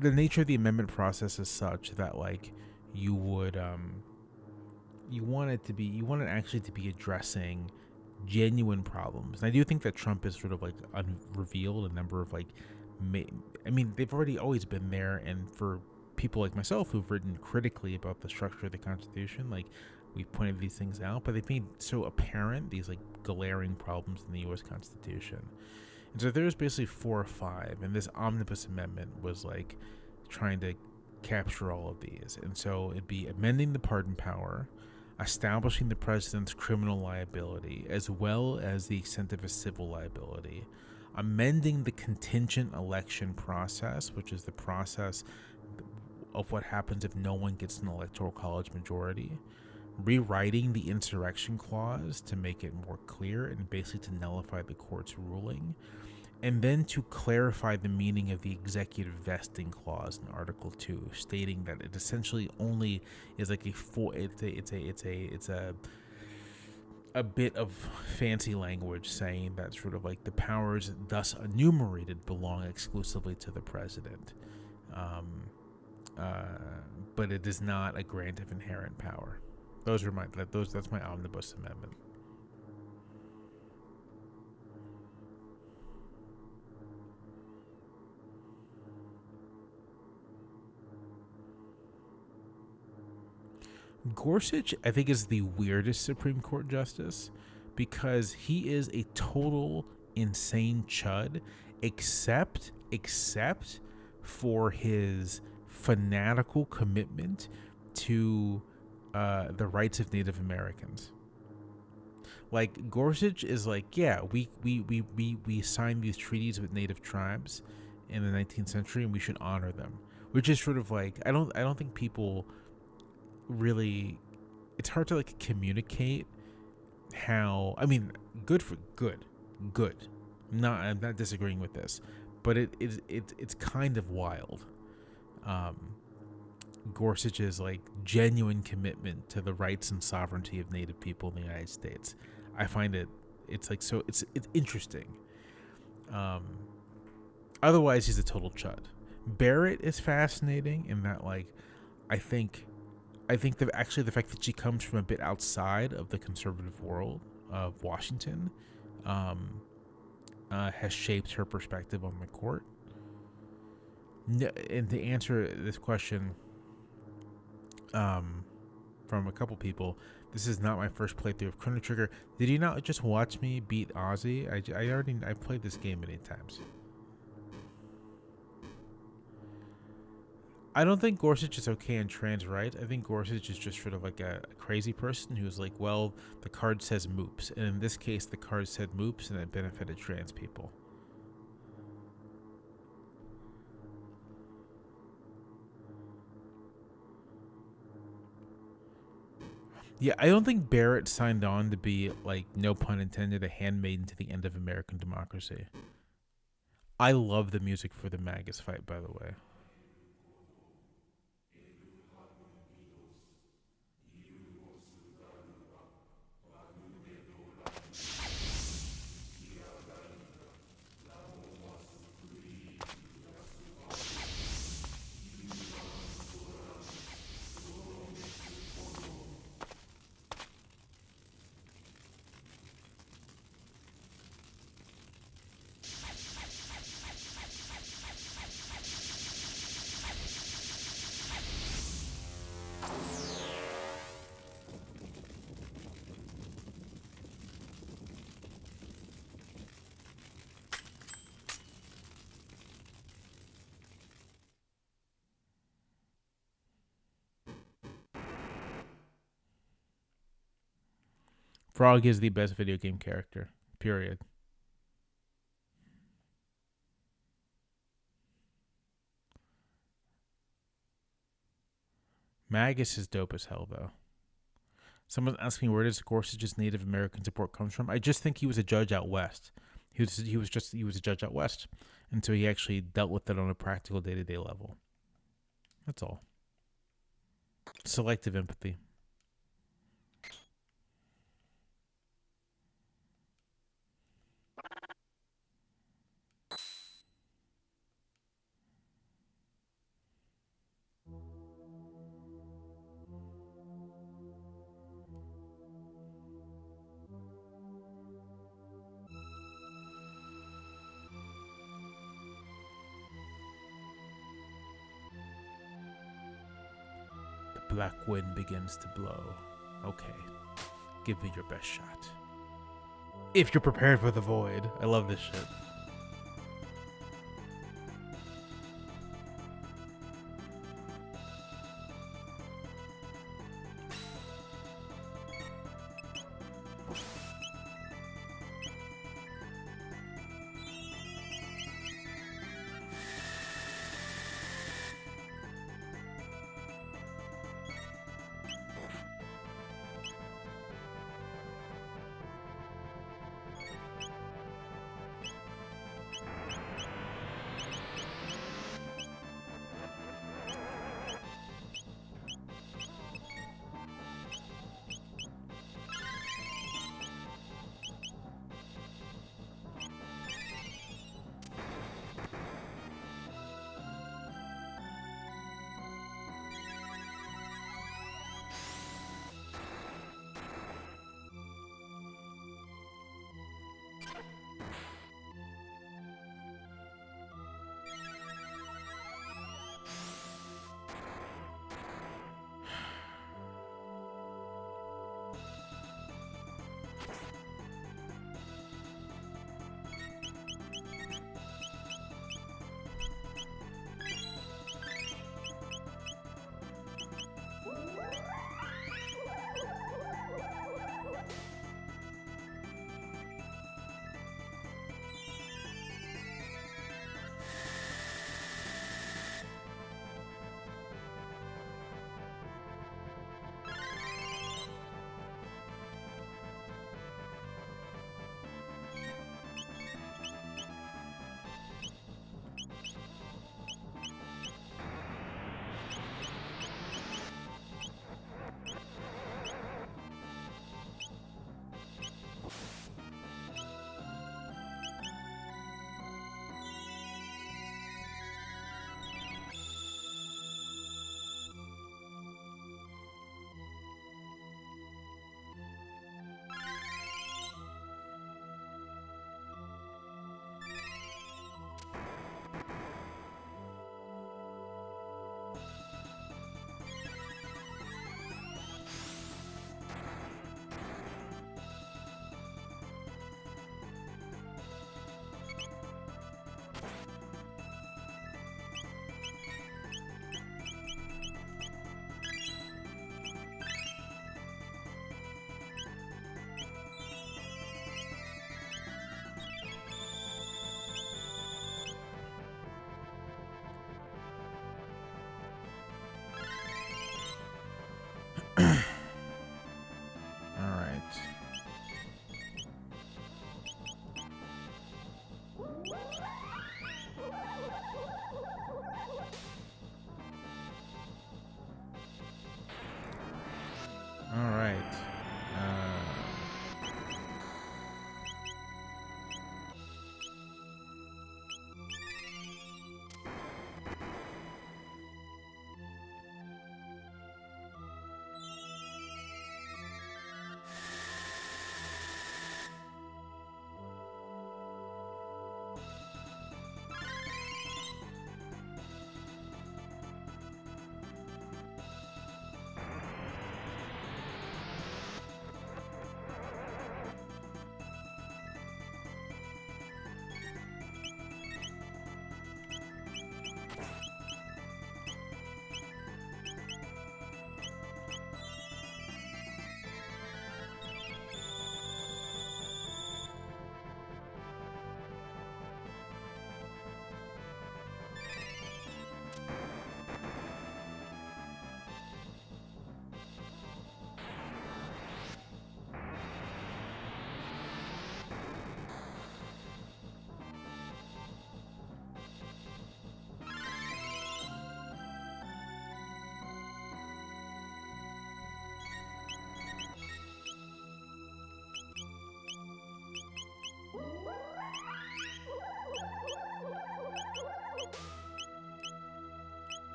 the nature of the amendment process is such that like you would you want it actually to be addressing genuine problems. And I do think that Trump has sort of like revealed a number of like I mean, they've already always been there, and for people like myself who've written critically about the structure of the Constitution, like we've pointed these things out, but they've made so apparent these like glaring problems in the U.S. Constitution. And so there's basically 4 or 5, and this omnibus amendment was like trying to capture all of these. And so it'd be amending the pardon power, establishing the president's criminal liability, as well as the extent of his civil liability, amending the contingent election process, which is the process of what happens if no one gets an electoral college majority, rewriting the insurrection clause to make it more clear and basically to nullify the court's ruling, and then to clarify the meaning of the executive vesting clause in Article 2, stating that it essentially only is like it's a bit of fancy language saying that sort of like the powers thus enumerated belong exclusively to the president. But it is not a grant of inherent power. That's my omnibus amendment. Gorsuch, I think, is the weirdest Supreme Court justice because he is a total insane chud, except for his fanatical commitment to the rights of Native Americans. Like Gorsuch is like, yeah, we signed these treaties with Native tribes in the 19th century, and we should honor them. Which is sort of like I don't think people really, it's hard to like communicate how, I mean, good. I'm not disagreeing with this, but it's kind of wild. Gorsuch's like genuine commitment to the rights and sovereignty of Native people in the United States. I find it's like so it's interesting. Um, Otherwise, he's a total chud. Barrett is fascinating in that like I think the fact that she comes from a bit outside of the conservative world of Washington has shaped her perspective on the court. And to answer this question from a couple people, this is not my first playthrough of Chrono Trigger. Did you not just watch me beat Ozzy? I played this game many times. I don't think Gorsuch is okay and trans right. I think Gorsuch is just sort of like a crazy person who's like, well, the card says moops. And in this case, the card said moops and it benefited trans people. Yeah, I don't think Barrett signed on to be, like, no pun intended, a handmaiden to the end of American democracy. I love the music for the Magus fight, by the way. Frog is the best video game character, period. Magus is dope as hell, though. Someone's asking where does Gorsuch's Native American support comes from. I just think he was a judge out west. He was a judge out west, and so he actually dealt with it on a practical day-to-day level. That's all. Selective empathy. The black wind begins to blow. Okay, give me your best shot. If you're prepared for the void. I love this shit.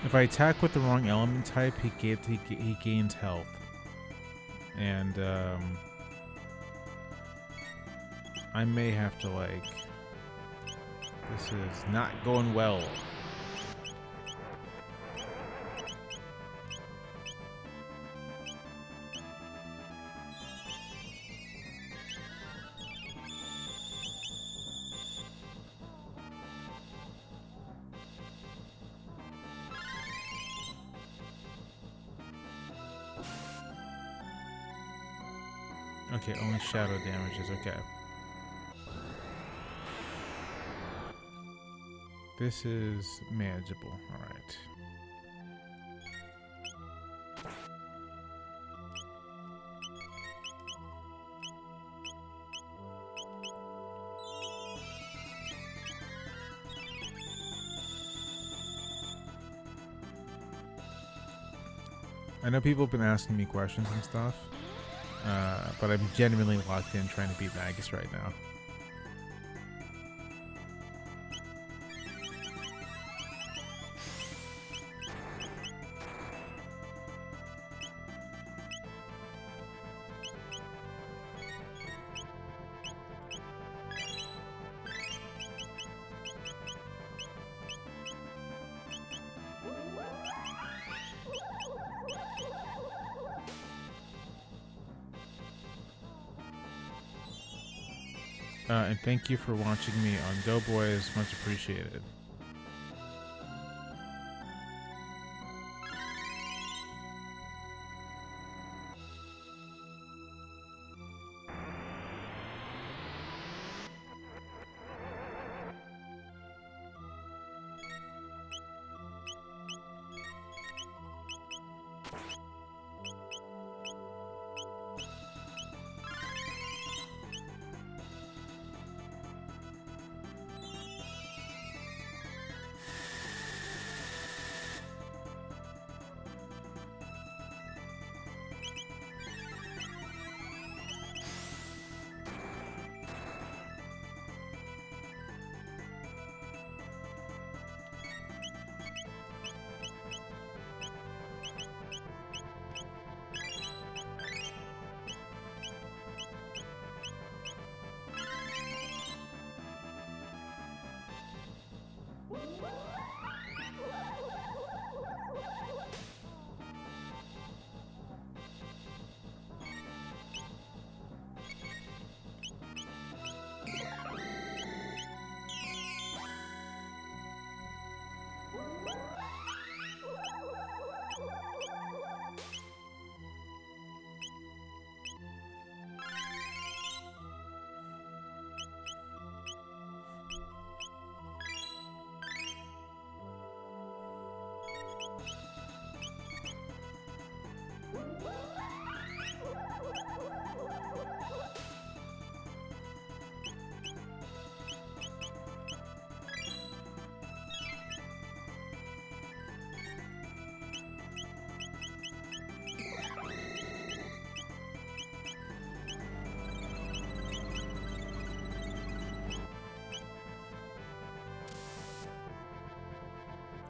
If I attack with the wrong element type, he gains health. And I may have to like. This is not going well. Okay, only shadow damages, okay. This is manageable, alright. I know people have been asking me questions and stuff. But I'm genuinely locked in trying to beat Magus right now. And thank you for watching me on Go Boys. Much appreciated.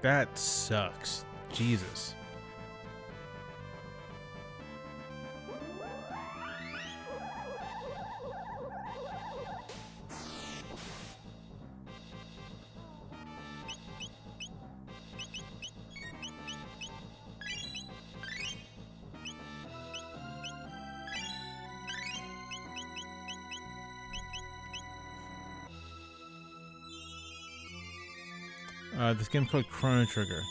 That sucks. Jesus. This game's called Chrono Trigger.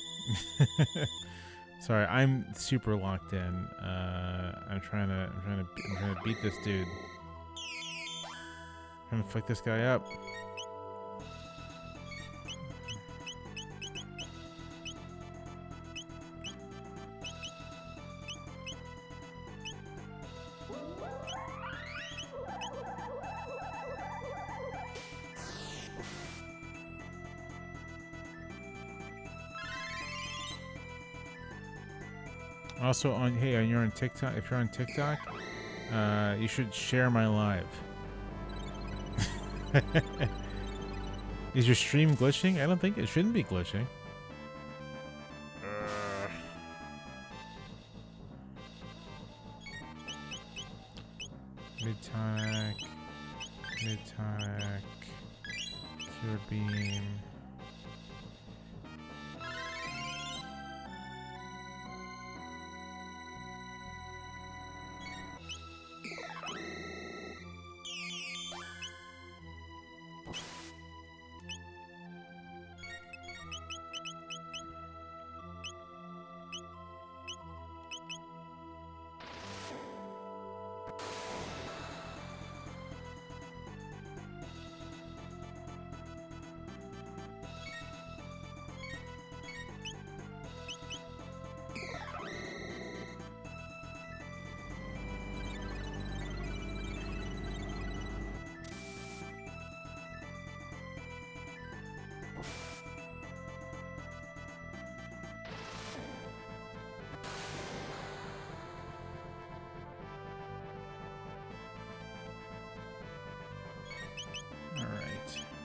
Sorry, I'm super locked in. I'm trying to beat this dude. I'm trying to fuck this guy up. Also on you're on TikTok. If you're on TikTok, you should share my live. Is your stream glitching? I don't think it shouldn't be glitching. Mid-tonic. Mid-tonic. Cure beam.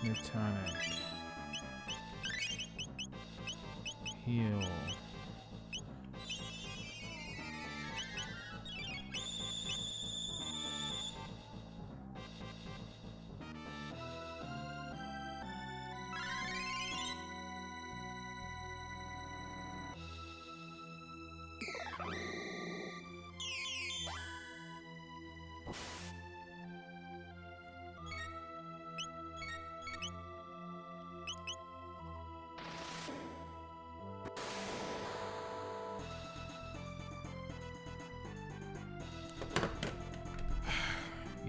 Mid-tonic. Heal.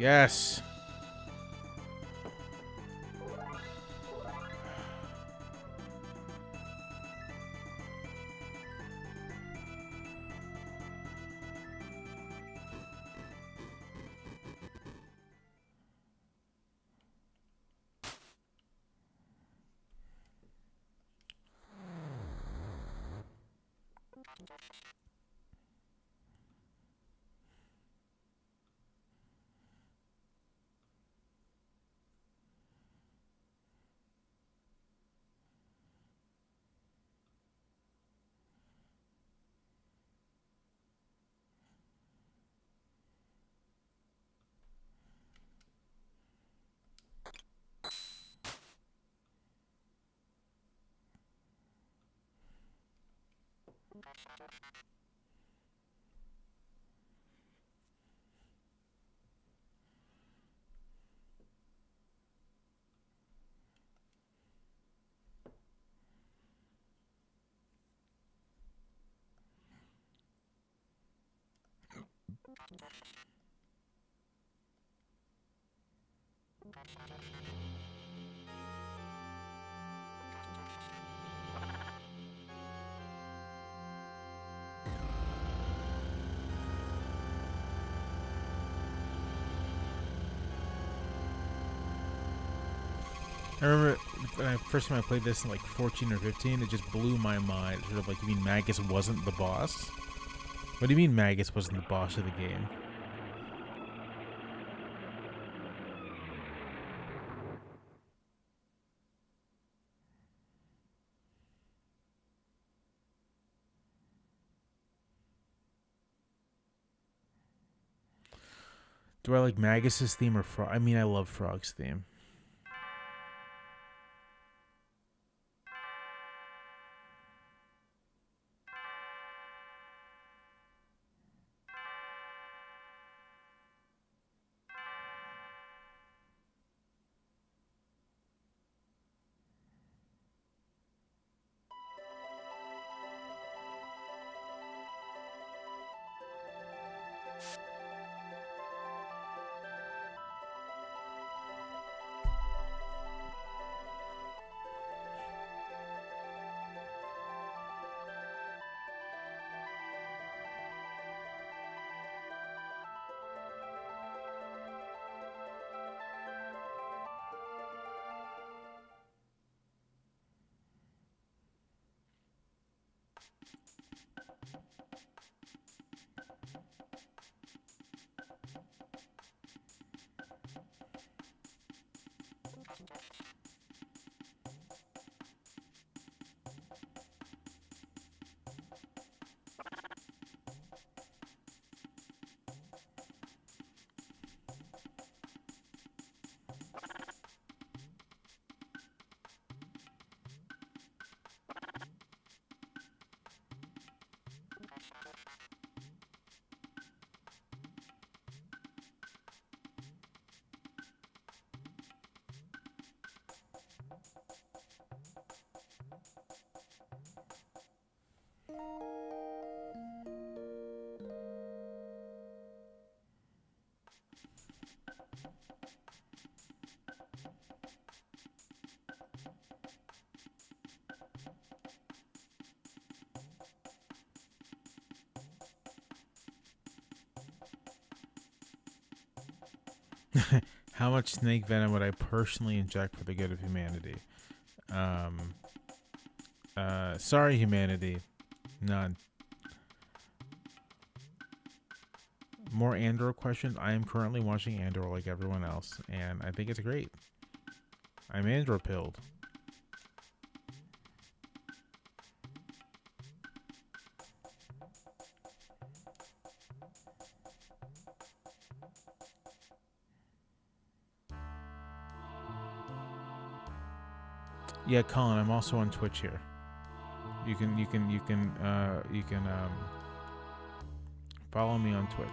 Yes. I remember when I first time I played this in like 14 or 15, it just blew my mind. Sort of like, you mean Magus wasn't the boss? What do you mean Magus wasn't the boss of the game? Do I like Magus's theme or Frog? I mean, I love Frog's theme. How much snake venom would I personally inject for the good of humanity? Sorry, humanity. None. More Andor questions. I am currently watching Andor like everyone else, and I think it's great. I'm Andor pilled. Yeah, Colin, I'm also on Twitch here. You can follow me on Twitch.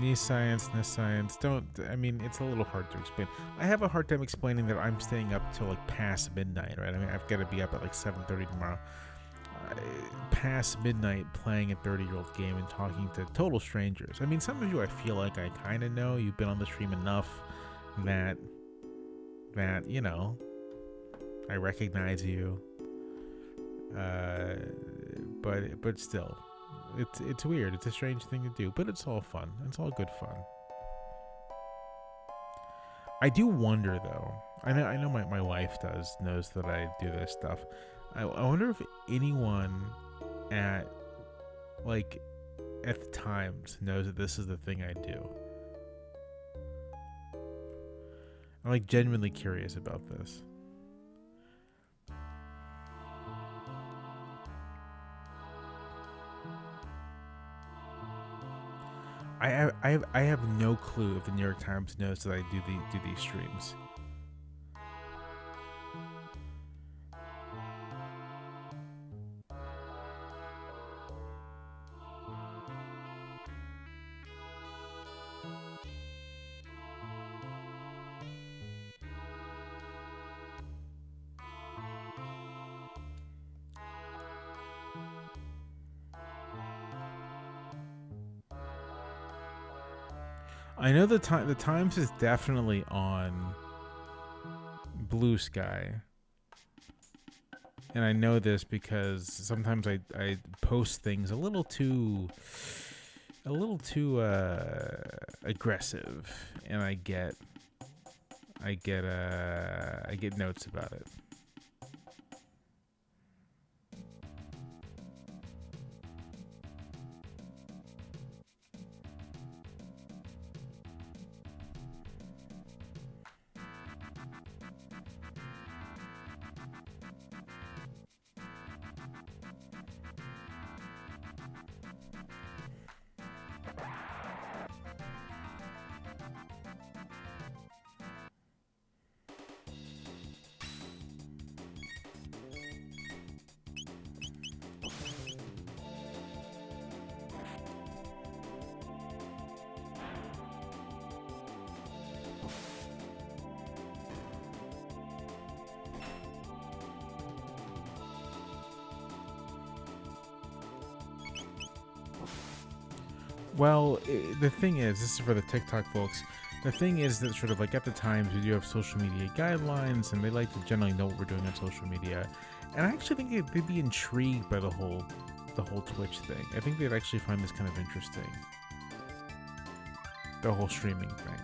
Knee science. Don't. I mean, it's a little hard to explain. I have a hard time explaining that I'm staying up till like past midnight, right? I mean, I've got to be up at like 7:30 tomorrow. Past midnight playing a 30-year-old game and talking to total strangers. I mean, some of you I feel like I kind of know. You've been on the stream enough that you know, I recognize you. But still, it's weird. It's a strange thing to do, but it's all fun. It's all good fun. I do wonder though. I know my wife knows that I do this stuff. I wonder if anyone at the Times knows that this is the thing I do. I'm like genuinely curious about this. I have no clue if the New York Times knows that I do these streams. I know the Times is definitely on Blue Sky, and I know this because sometimes I post things a little too aggressive, and I get notes about it. Well, the thing is, this is for the TikTok folks. The thing is that sort of like at the Times, we do have social media guidelines, and they like to generally know what we're doing on social media. And I actually think they'd be intrigued by the whole Twitch thing. I think they'd actually find this kind of interesting. The whole streaming thing.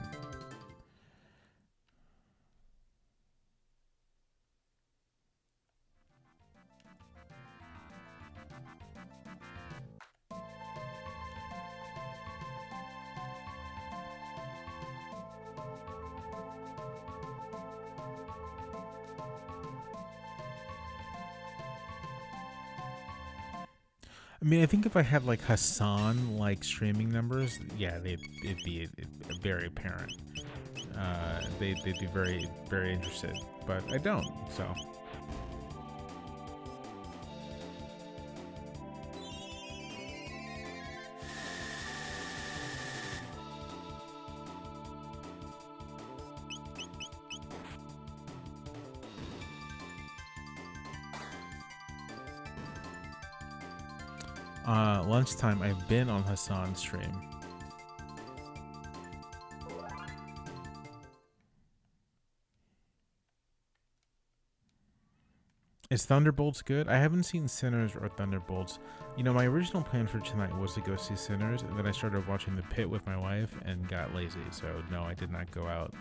I mean, I think if I had like Hassan like streaming numbers, yeah, it'd be very apparent. They'd be very, very interested, but I don't. So lunchtime, I've been on Hassan's stream. Is Thunderbolts good? I haven't seen Sinners or Thunderbolts. You know, my original plan for tonight was to go see Sinners, and then I started watching The Pit with my wife and got lazy. So no, I did not go out.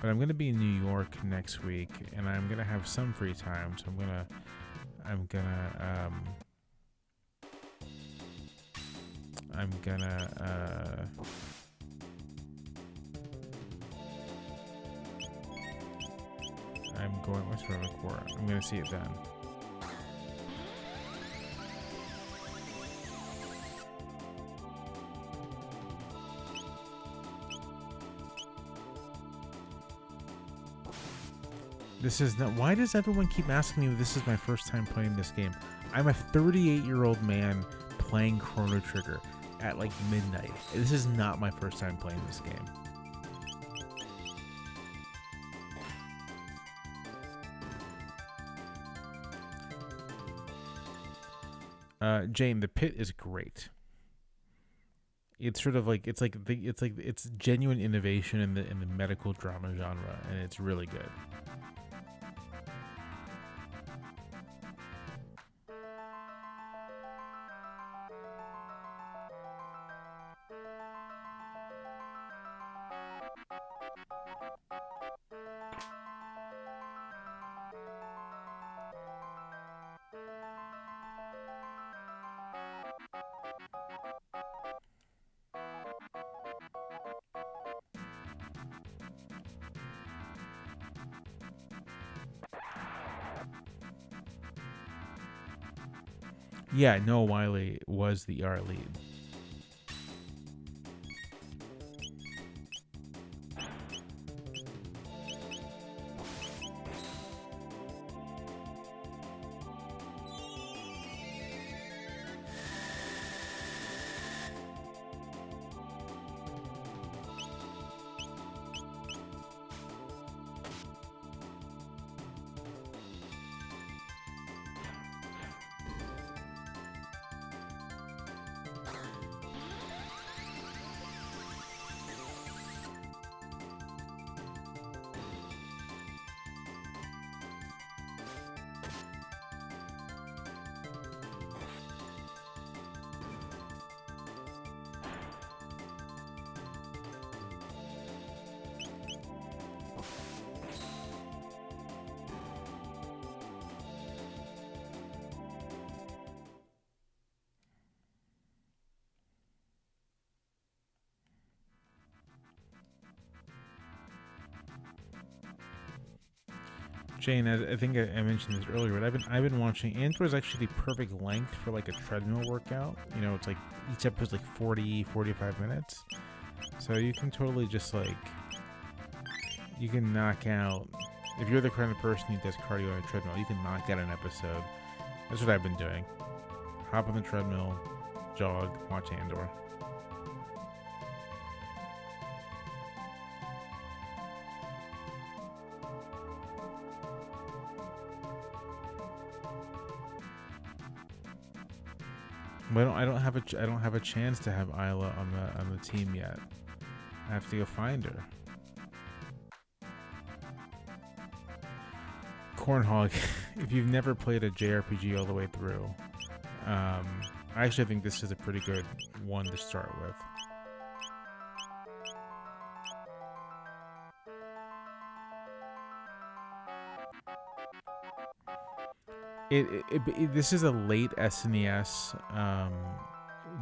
But I'm gonna be in New York next week, and I'm gonna have some free time. So I'm gonna I'm going with Record. I'm gonna see it then. This is not. Why does everyone keep asking me if this is my first time playing this game? I'm a 38-year-old man playing Chrono Trigger at like midnight. This is not my first time playing this game. Jane, The Pit is great. It's sort of like it's genuine innovation in the medical drama genre, and it's really good. Yeah, Noah Wiley was the art lead. Jane, I think I mentioned this earlier, but I've been watching. Andor is actually the perfect length for like a treadmill workout. You know, it's like each episode's like 40, 45 minutes, so you can totally just like you can knock out. If you're the kind of person who does cardio on a treadmill, you can knock out an episode. That's what I've been doing. Hop on the treadmill, jog, watch Andor. But I don't have a chance to have Isla on the team yet. I have to go find her. Cornhog, if you've never played a JRPG all the way through, I actually think this is a pretty good one to start with. This is a late SNES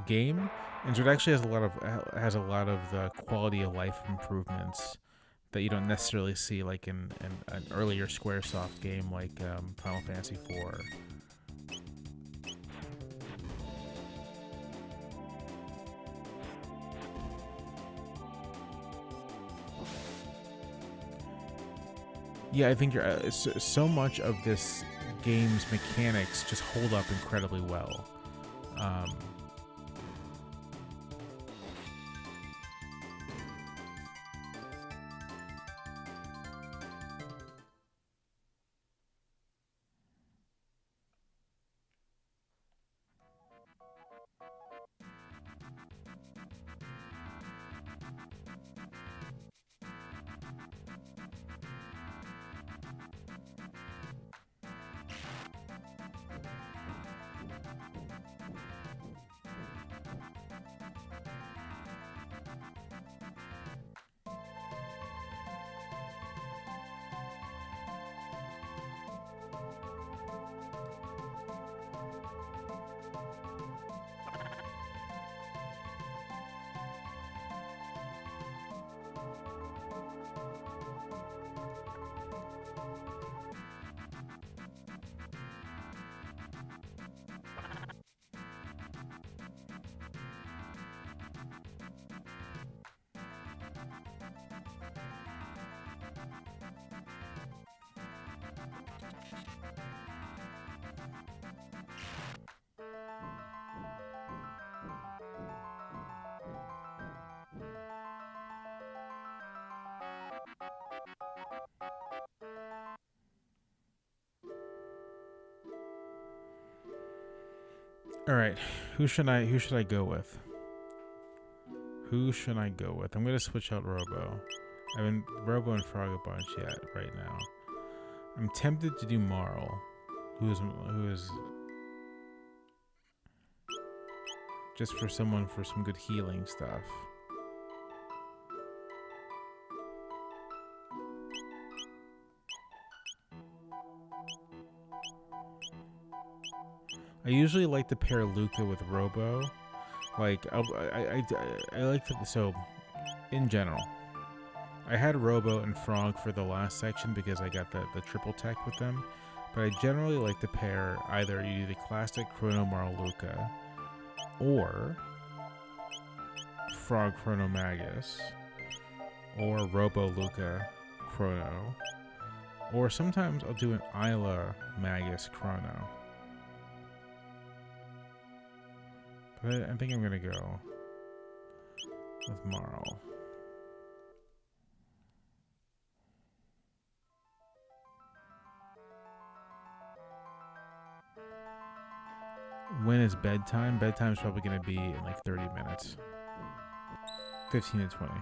game, and so it actually has a lot of the quality of life improvements that you don't necessarily see like in an earlier SquareSoft game like Final Fantasy IV. Yeah, I think you're so much of this game's mechanics just hold up incredibly well. All right, who should I go with? Who should I go with? I'm gonna switch out Robo. I've been Robo and Frog a bunch yet right now. I'm tempted to do Marl, who is just for someone for some good healing stuff. I usually like to pair Luca with Robo. Like I like to, so in general. I had Robo and Frog for the last section because I got the triple tech with them. But I generally like to pair either you do the classic Chrono Marl Luca or Frog Chrono Magus or Robo Luca Chrono. Or sometimes I'll do an Isla Magus Chrono. But I think I'm going to go with Marl. When is bedtime? Bedtime's probably going to be in like 30 minutes. 15 to 20.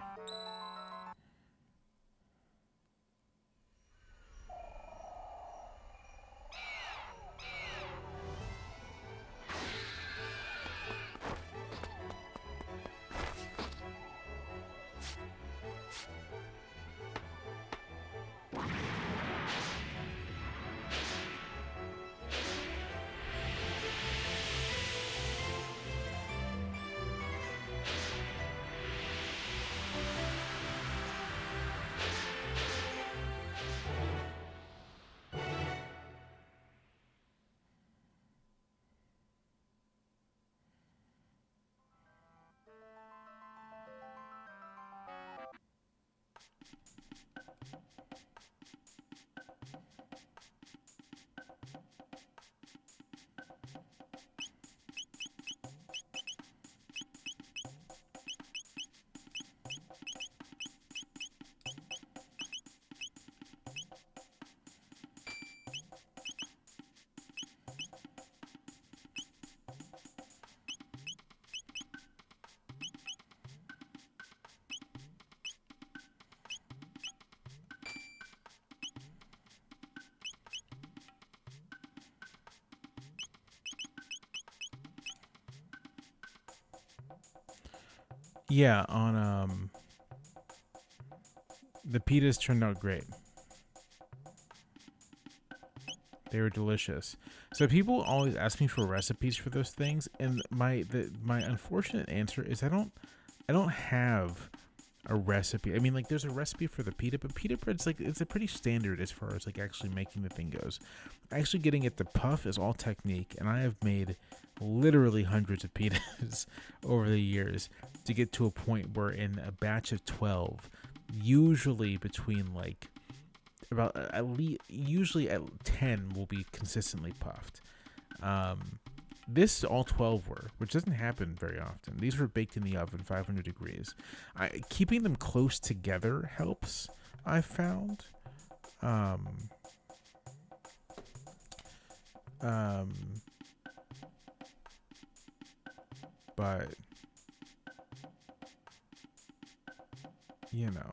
Yeah, on the pitas turned out great. They were delicious. So people always ask me for recipes for those things, and my unfortunate answer is I don't have a recipe. I mean, like, there's a recipe for the pita, but pita bread's like, it's a pretty standard as far as like actually making the thing goes. Actually getting it to puff is all technique, and I have made literally hundreds of pitas over the years to get to a point where in a batch of 12, usually between like about at least usually at 10 will be consistently puffed. This all 12 were, which doesn't happen very often. These were baked in the oven, 500 degrees. Keeping them close together helps, I've found. But, you know.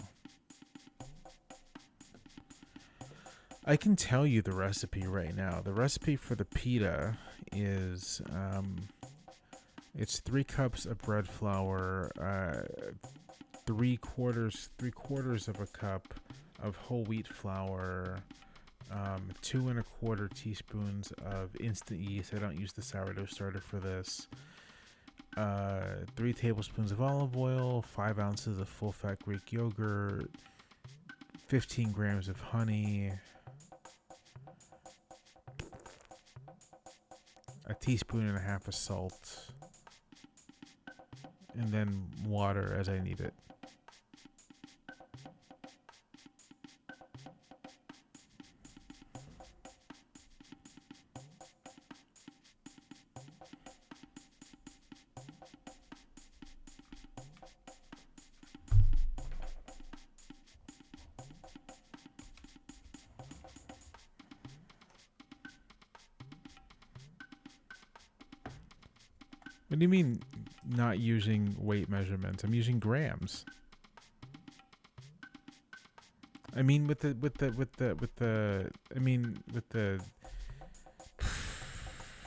I can tell you the recipe right now. The recipe for the pita is it's 3 cups of bread flour, 3/4 of a cup of whole wheat flour, 2 1/4 teaspoons of instant yeast. I don't use the sourdough starter for this. 3 tablespoons of olive oil, 5 ounces of full fat Greek yogurt, 15 grams of honey, a teaspoon and a half of salt, and then water as I need it. What do you mean not using weight measurements? I'm using grams. I mean with the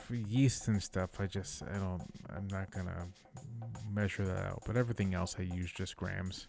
yeast and stuff, I'm not gonna measure that out. But everything else I use just grams.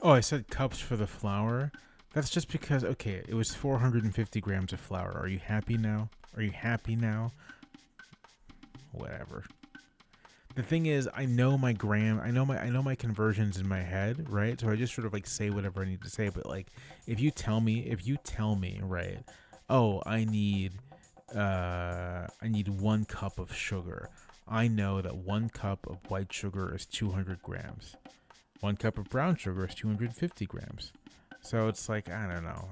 Oh, I said cups for the flour. That's just because, okay, it was 450 grams of flour. Are you happy now? Are you happy now? Whatever. The thing is, I know my I know my conversions in my head, right? So I just sort of like say whatever I need to say. But like, if you tell me, right? Oh, I need 1 cup of sugar. I know that 1 cup of white sugar is 200 grams. 1 cup of brown sugar is 250 grams. So it's like, I don't know.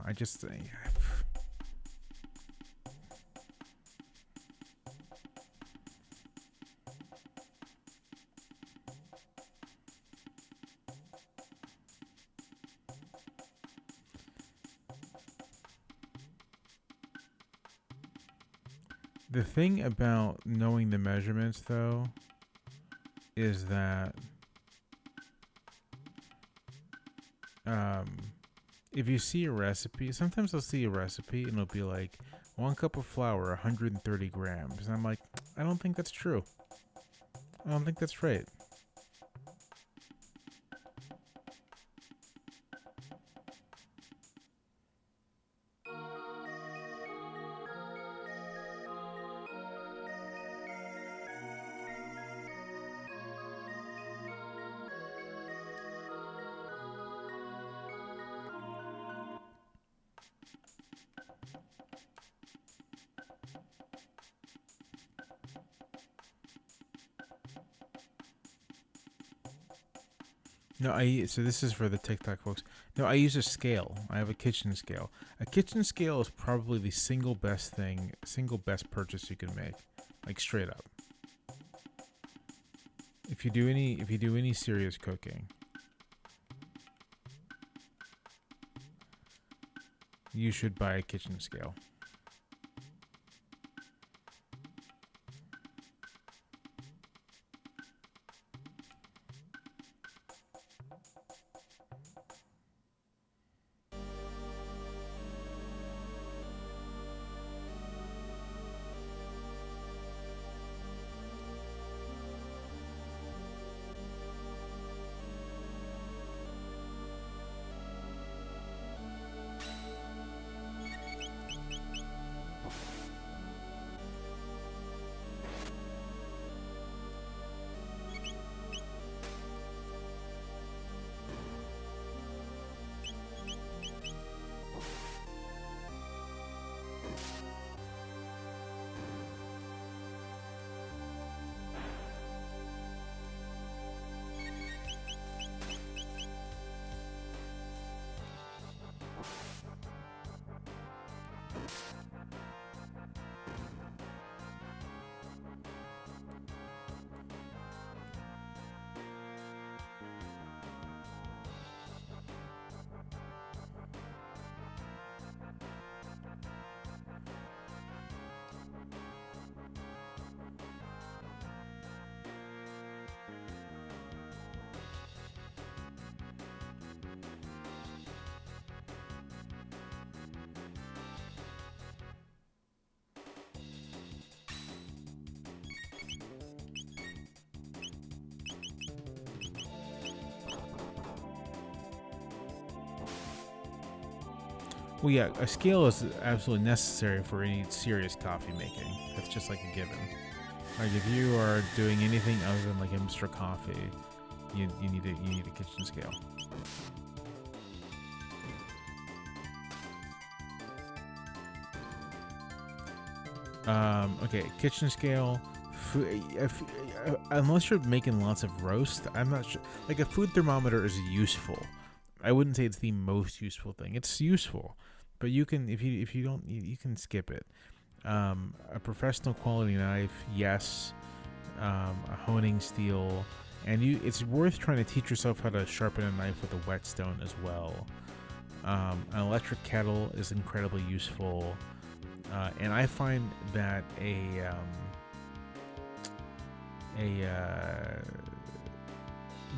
The thing about knowing the measurements, though, is that um, if you see a recipe, sometimes I'll see a recipe and it'll be like 1 cup of flour, 130 grams. And I'm like, I don't think that's true. I don't think that's right. No, so this is for the TikTok folks. No, I use a scale. I have a kitchen scale. A kitchen scale is probably the single best purchase you can make, like straight up. If you do any serious cooking, you should buy a kitchen scale. Well, yeah, a scale is absolutely necessary for any serious coffee making. That's just like a given. Like if you are doing anything other than like Mr. Coffee, you need a kitchen scale. Okay, kitchen scale. Unless you're making lots of roast, I'm not sure. Like a food thermometer is useful. I wouldn't say it's the most useful thing. It's useful, but you can if you don't you can skip it. A professional quality knife, yes. A honing steel, and it's worth trying to teach yourself how to sharpen a knife with a whetstone as well. An electric kettle is incredibly useful, and I find that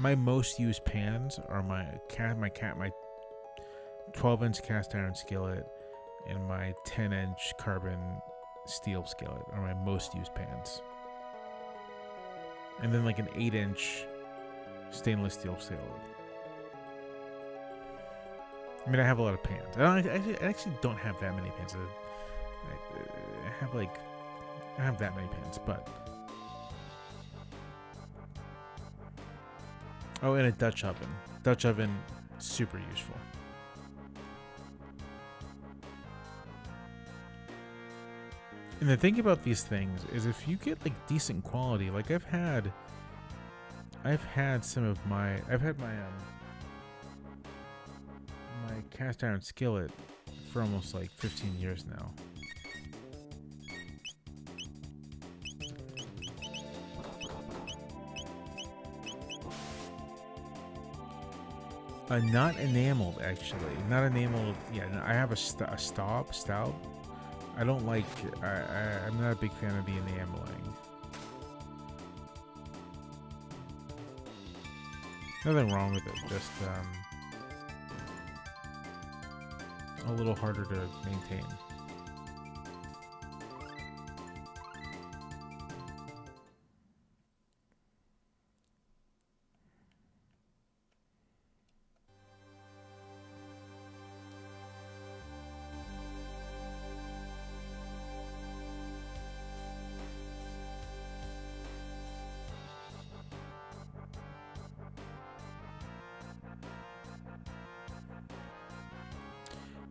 my most used pans are my 12-inch cast iron skillet and my 10-inch carbon steel skillet are my most used pans. And then like an 8-inch stainless steel skillet. I mean, I have a lot of pans. I actually don't have that many pans. I have that many pans, but. Oh, and a Dutch oven. Dutch oven, super useful. And the thing about these things is if you get like decent quality, like I've had some of my, my cast iron skillet for almost like 15 years now. Not enameled, actually. Not enameled. Yeah, no, I have a stout. I don't like. I'm not a big fan of the enameling. Nothing wrong with it. Just a little harder to maintain.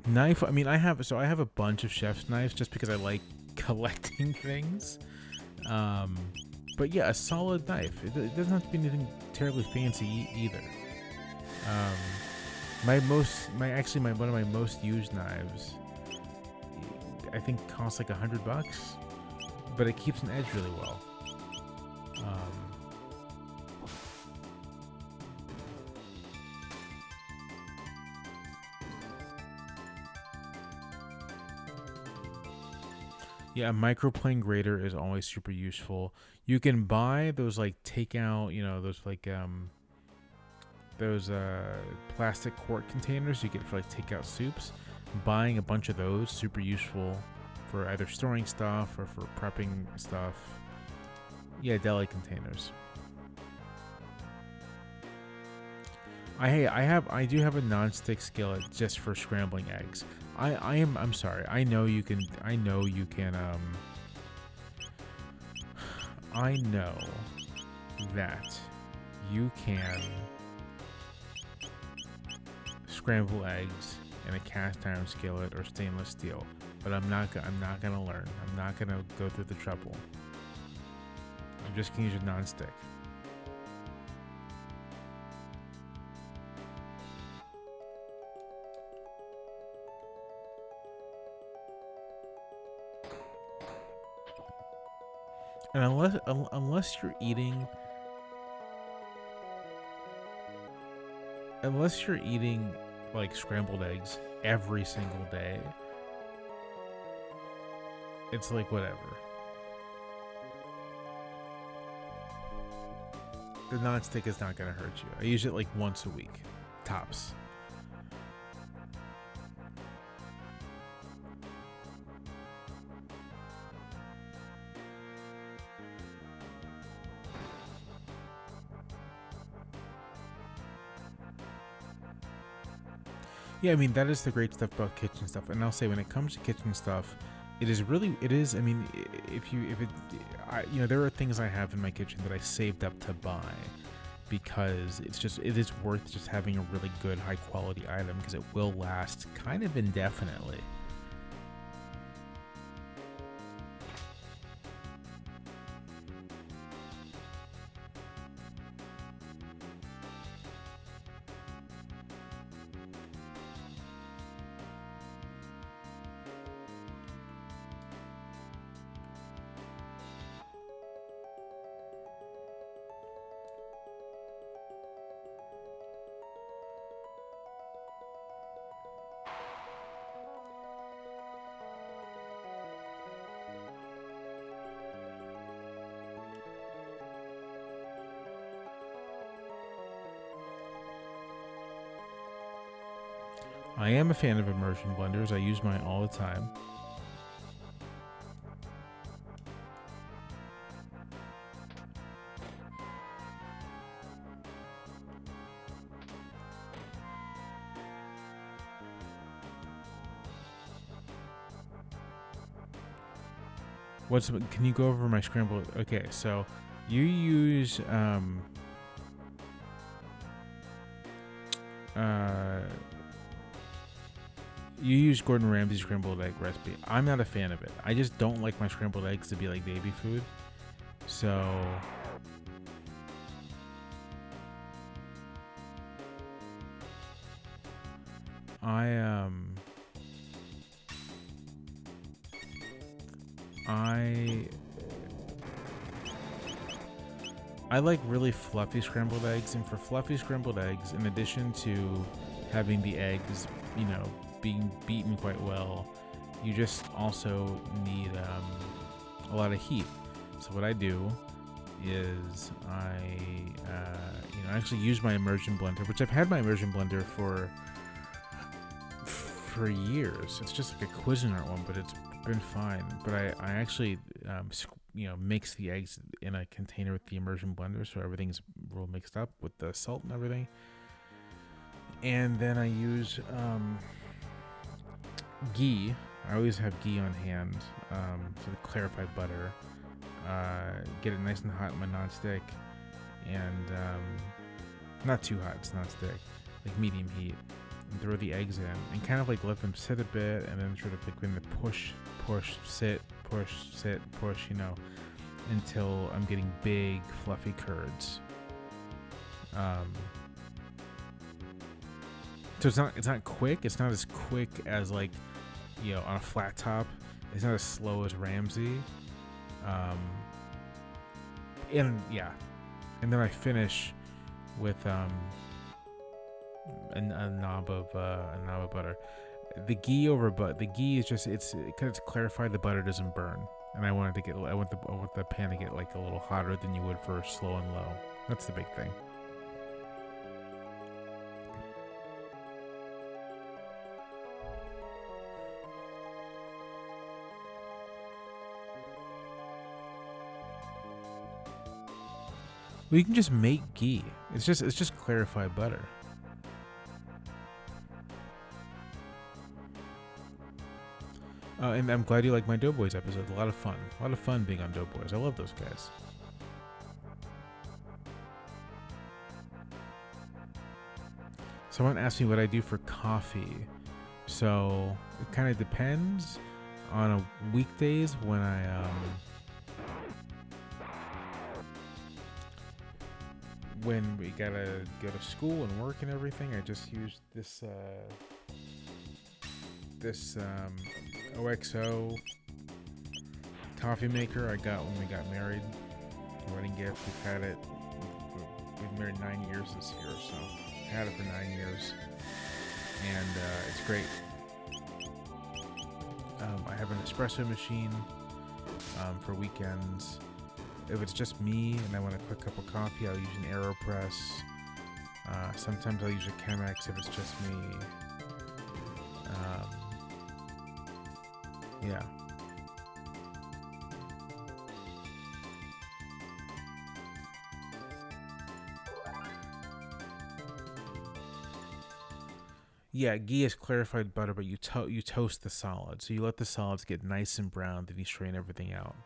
Knife. I mean, I have a bunch of chef's knives just because I like collecting things. But yeah, a solid knife. It doesn't have to be anything terribly fancy either. One of my most used knives, I think costs like $100, but it keeps an edge really well. Yeah, a microplane grater is always super useful. You can buy those like takeout, those like those plastic quart containers you get for like takeout soups. Buying a bunch of those, super useful for either storing stuff or for prepping stuff. Yeah, deli containers. I do have a non-stick skillet just for scrambling eggs. I'm sorry. I know that you can scramble eggs in a cast iron skillet or stainless steel, but I'm not gonna learn. I'm not gonna go through the trouble. I'm just gonna use a non-stick. And unless you're eating like scrambled eggs every single day, it's like whatever. The non-stick is not gonna hurt you. I use it like once a week, tops. Yeah, I mean, that is the great stuff about kitchen stuff. And I'll say, when it comes to kitchen stuff, it is, I mean, there are things I have in my kitchen that I saved up to buy because it is worth just having a really good, high quality item because it will last kind of indefinitely. I am a fan of immersion blenders. I use mine all the time. Can you go over my scrambled? Okay, so you use Gordon Ramsay's scrambled egg recipe. I'm not a fan of it. I just don't like my scrambled eggs to be like baby food. So I like really fluffy scrambled eggs, and for fluffy scrambled eggs, in addition to having the eggs, being beaten quite well, you just also need a lot of heat. So what I do is I actually use my immersion blender, which I've had my immersion blender for years. It's just like a Cuisinart one, but it's been fine. But I actually mix the eggs in a container with the immersion blender, so everything's real mixed up with the salt and everything. And then I use ghee. I always have ghee on hand for the clarified butter. Get it nice and hot in my nonstick, and not too hot, it's nonstick, like medium heat, and throw the eggs in and kind of like let them sit a bit, and then sort of like when the push, sit, push, until I'm getting big fluffy curds. So it's not quick. It's not as quick as like, on a flat top. It's not as slow as Ramsey. And yeah, and then I finish with a knob of butter. The ghee over the ghee is just it's clarified the butter doesn't burn, and I want the pan to get like a little hotter than you would for slow and low. That's the big thing. Well, you can just make ghee. It's just clarified butter. And I'm glad you like my Doughboys episode. A lot of fun being on Doughboys. I love those guys. Someone asked me what I do for coffee. So it kind of depends on weekdays when when we gotta go to school and work and everything. I just use this OXO coffee maker I got when we got married. Wedding gift. We've had it. We've been married 9 years this year, so I had it for 9 years, and it's great. I have an espresso machine for weekends. If it's just me and I want a quick cup of coffee, I'll use an AeroPress. Sometimes I'll use a Chemex if it's just me. Yeah. Yeah, ghee is clarified butter, but you toast the solids. So you let the solids get nice and brown, then you strain everything out.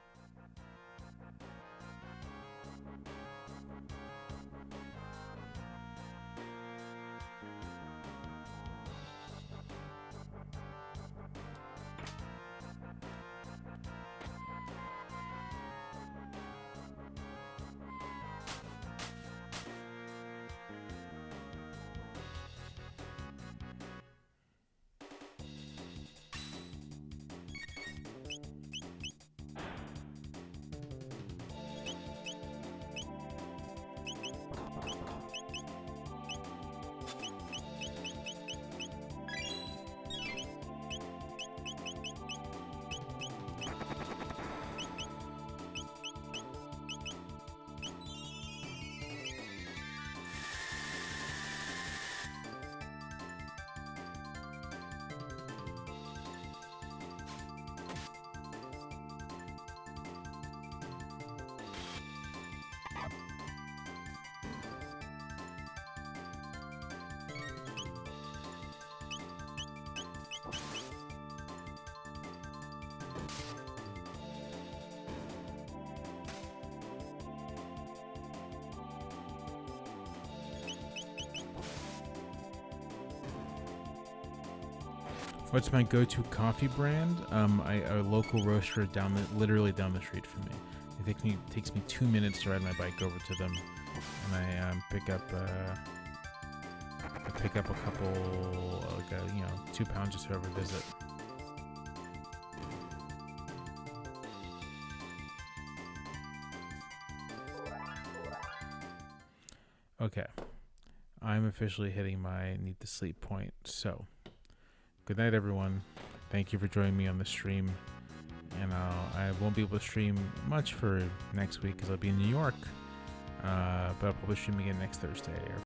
What's my go-to coffee brand? A local roaster literally down the street from me. It takes me 2 minutes to ride my bike over to them, and I pick up a couple, 2 pounds just to ever visit. Okay, I'm officially hitting my need to sleep point. So, good night, everyone. Thank you for joining me on the stream. And I won't be able to stream much for next week because I'll be in New York. But I'll probably stream again next Thursday or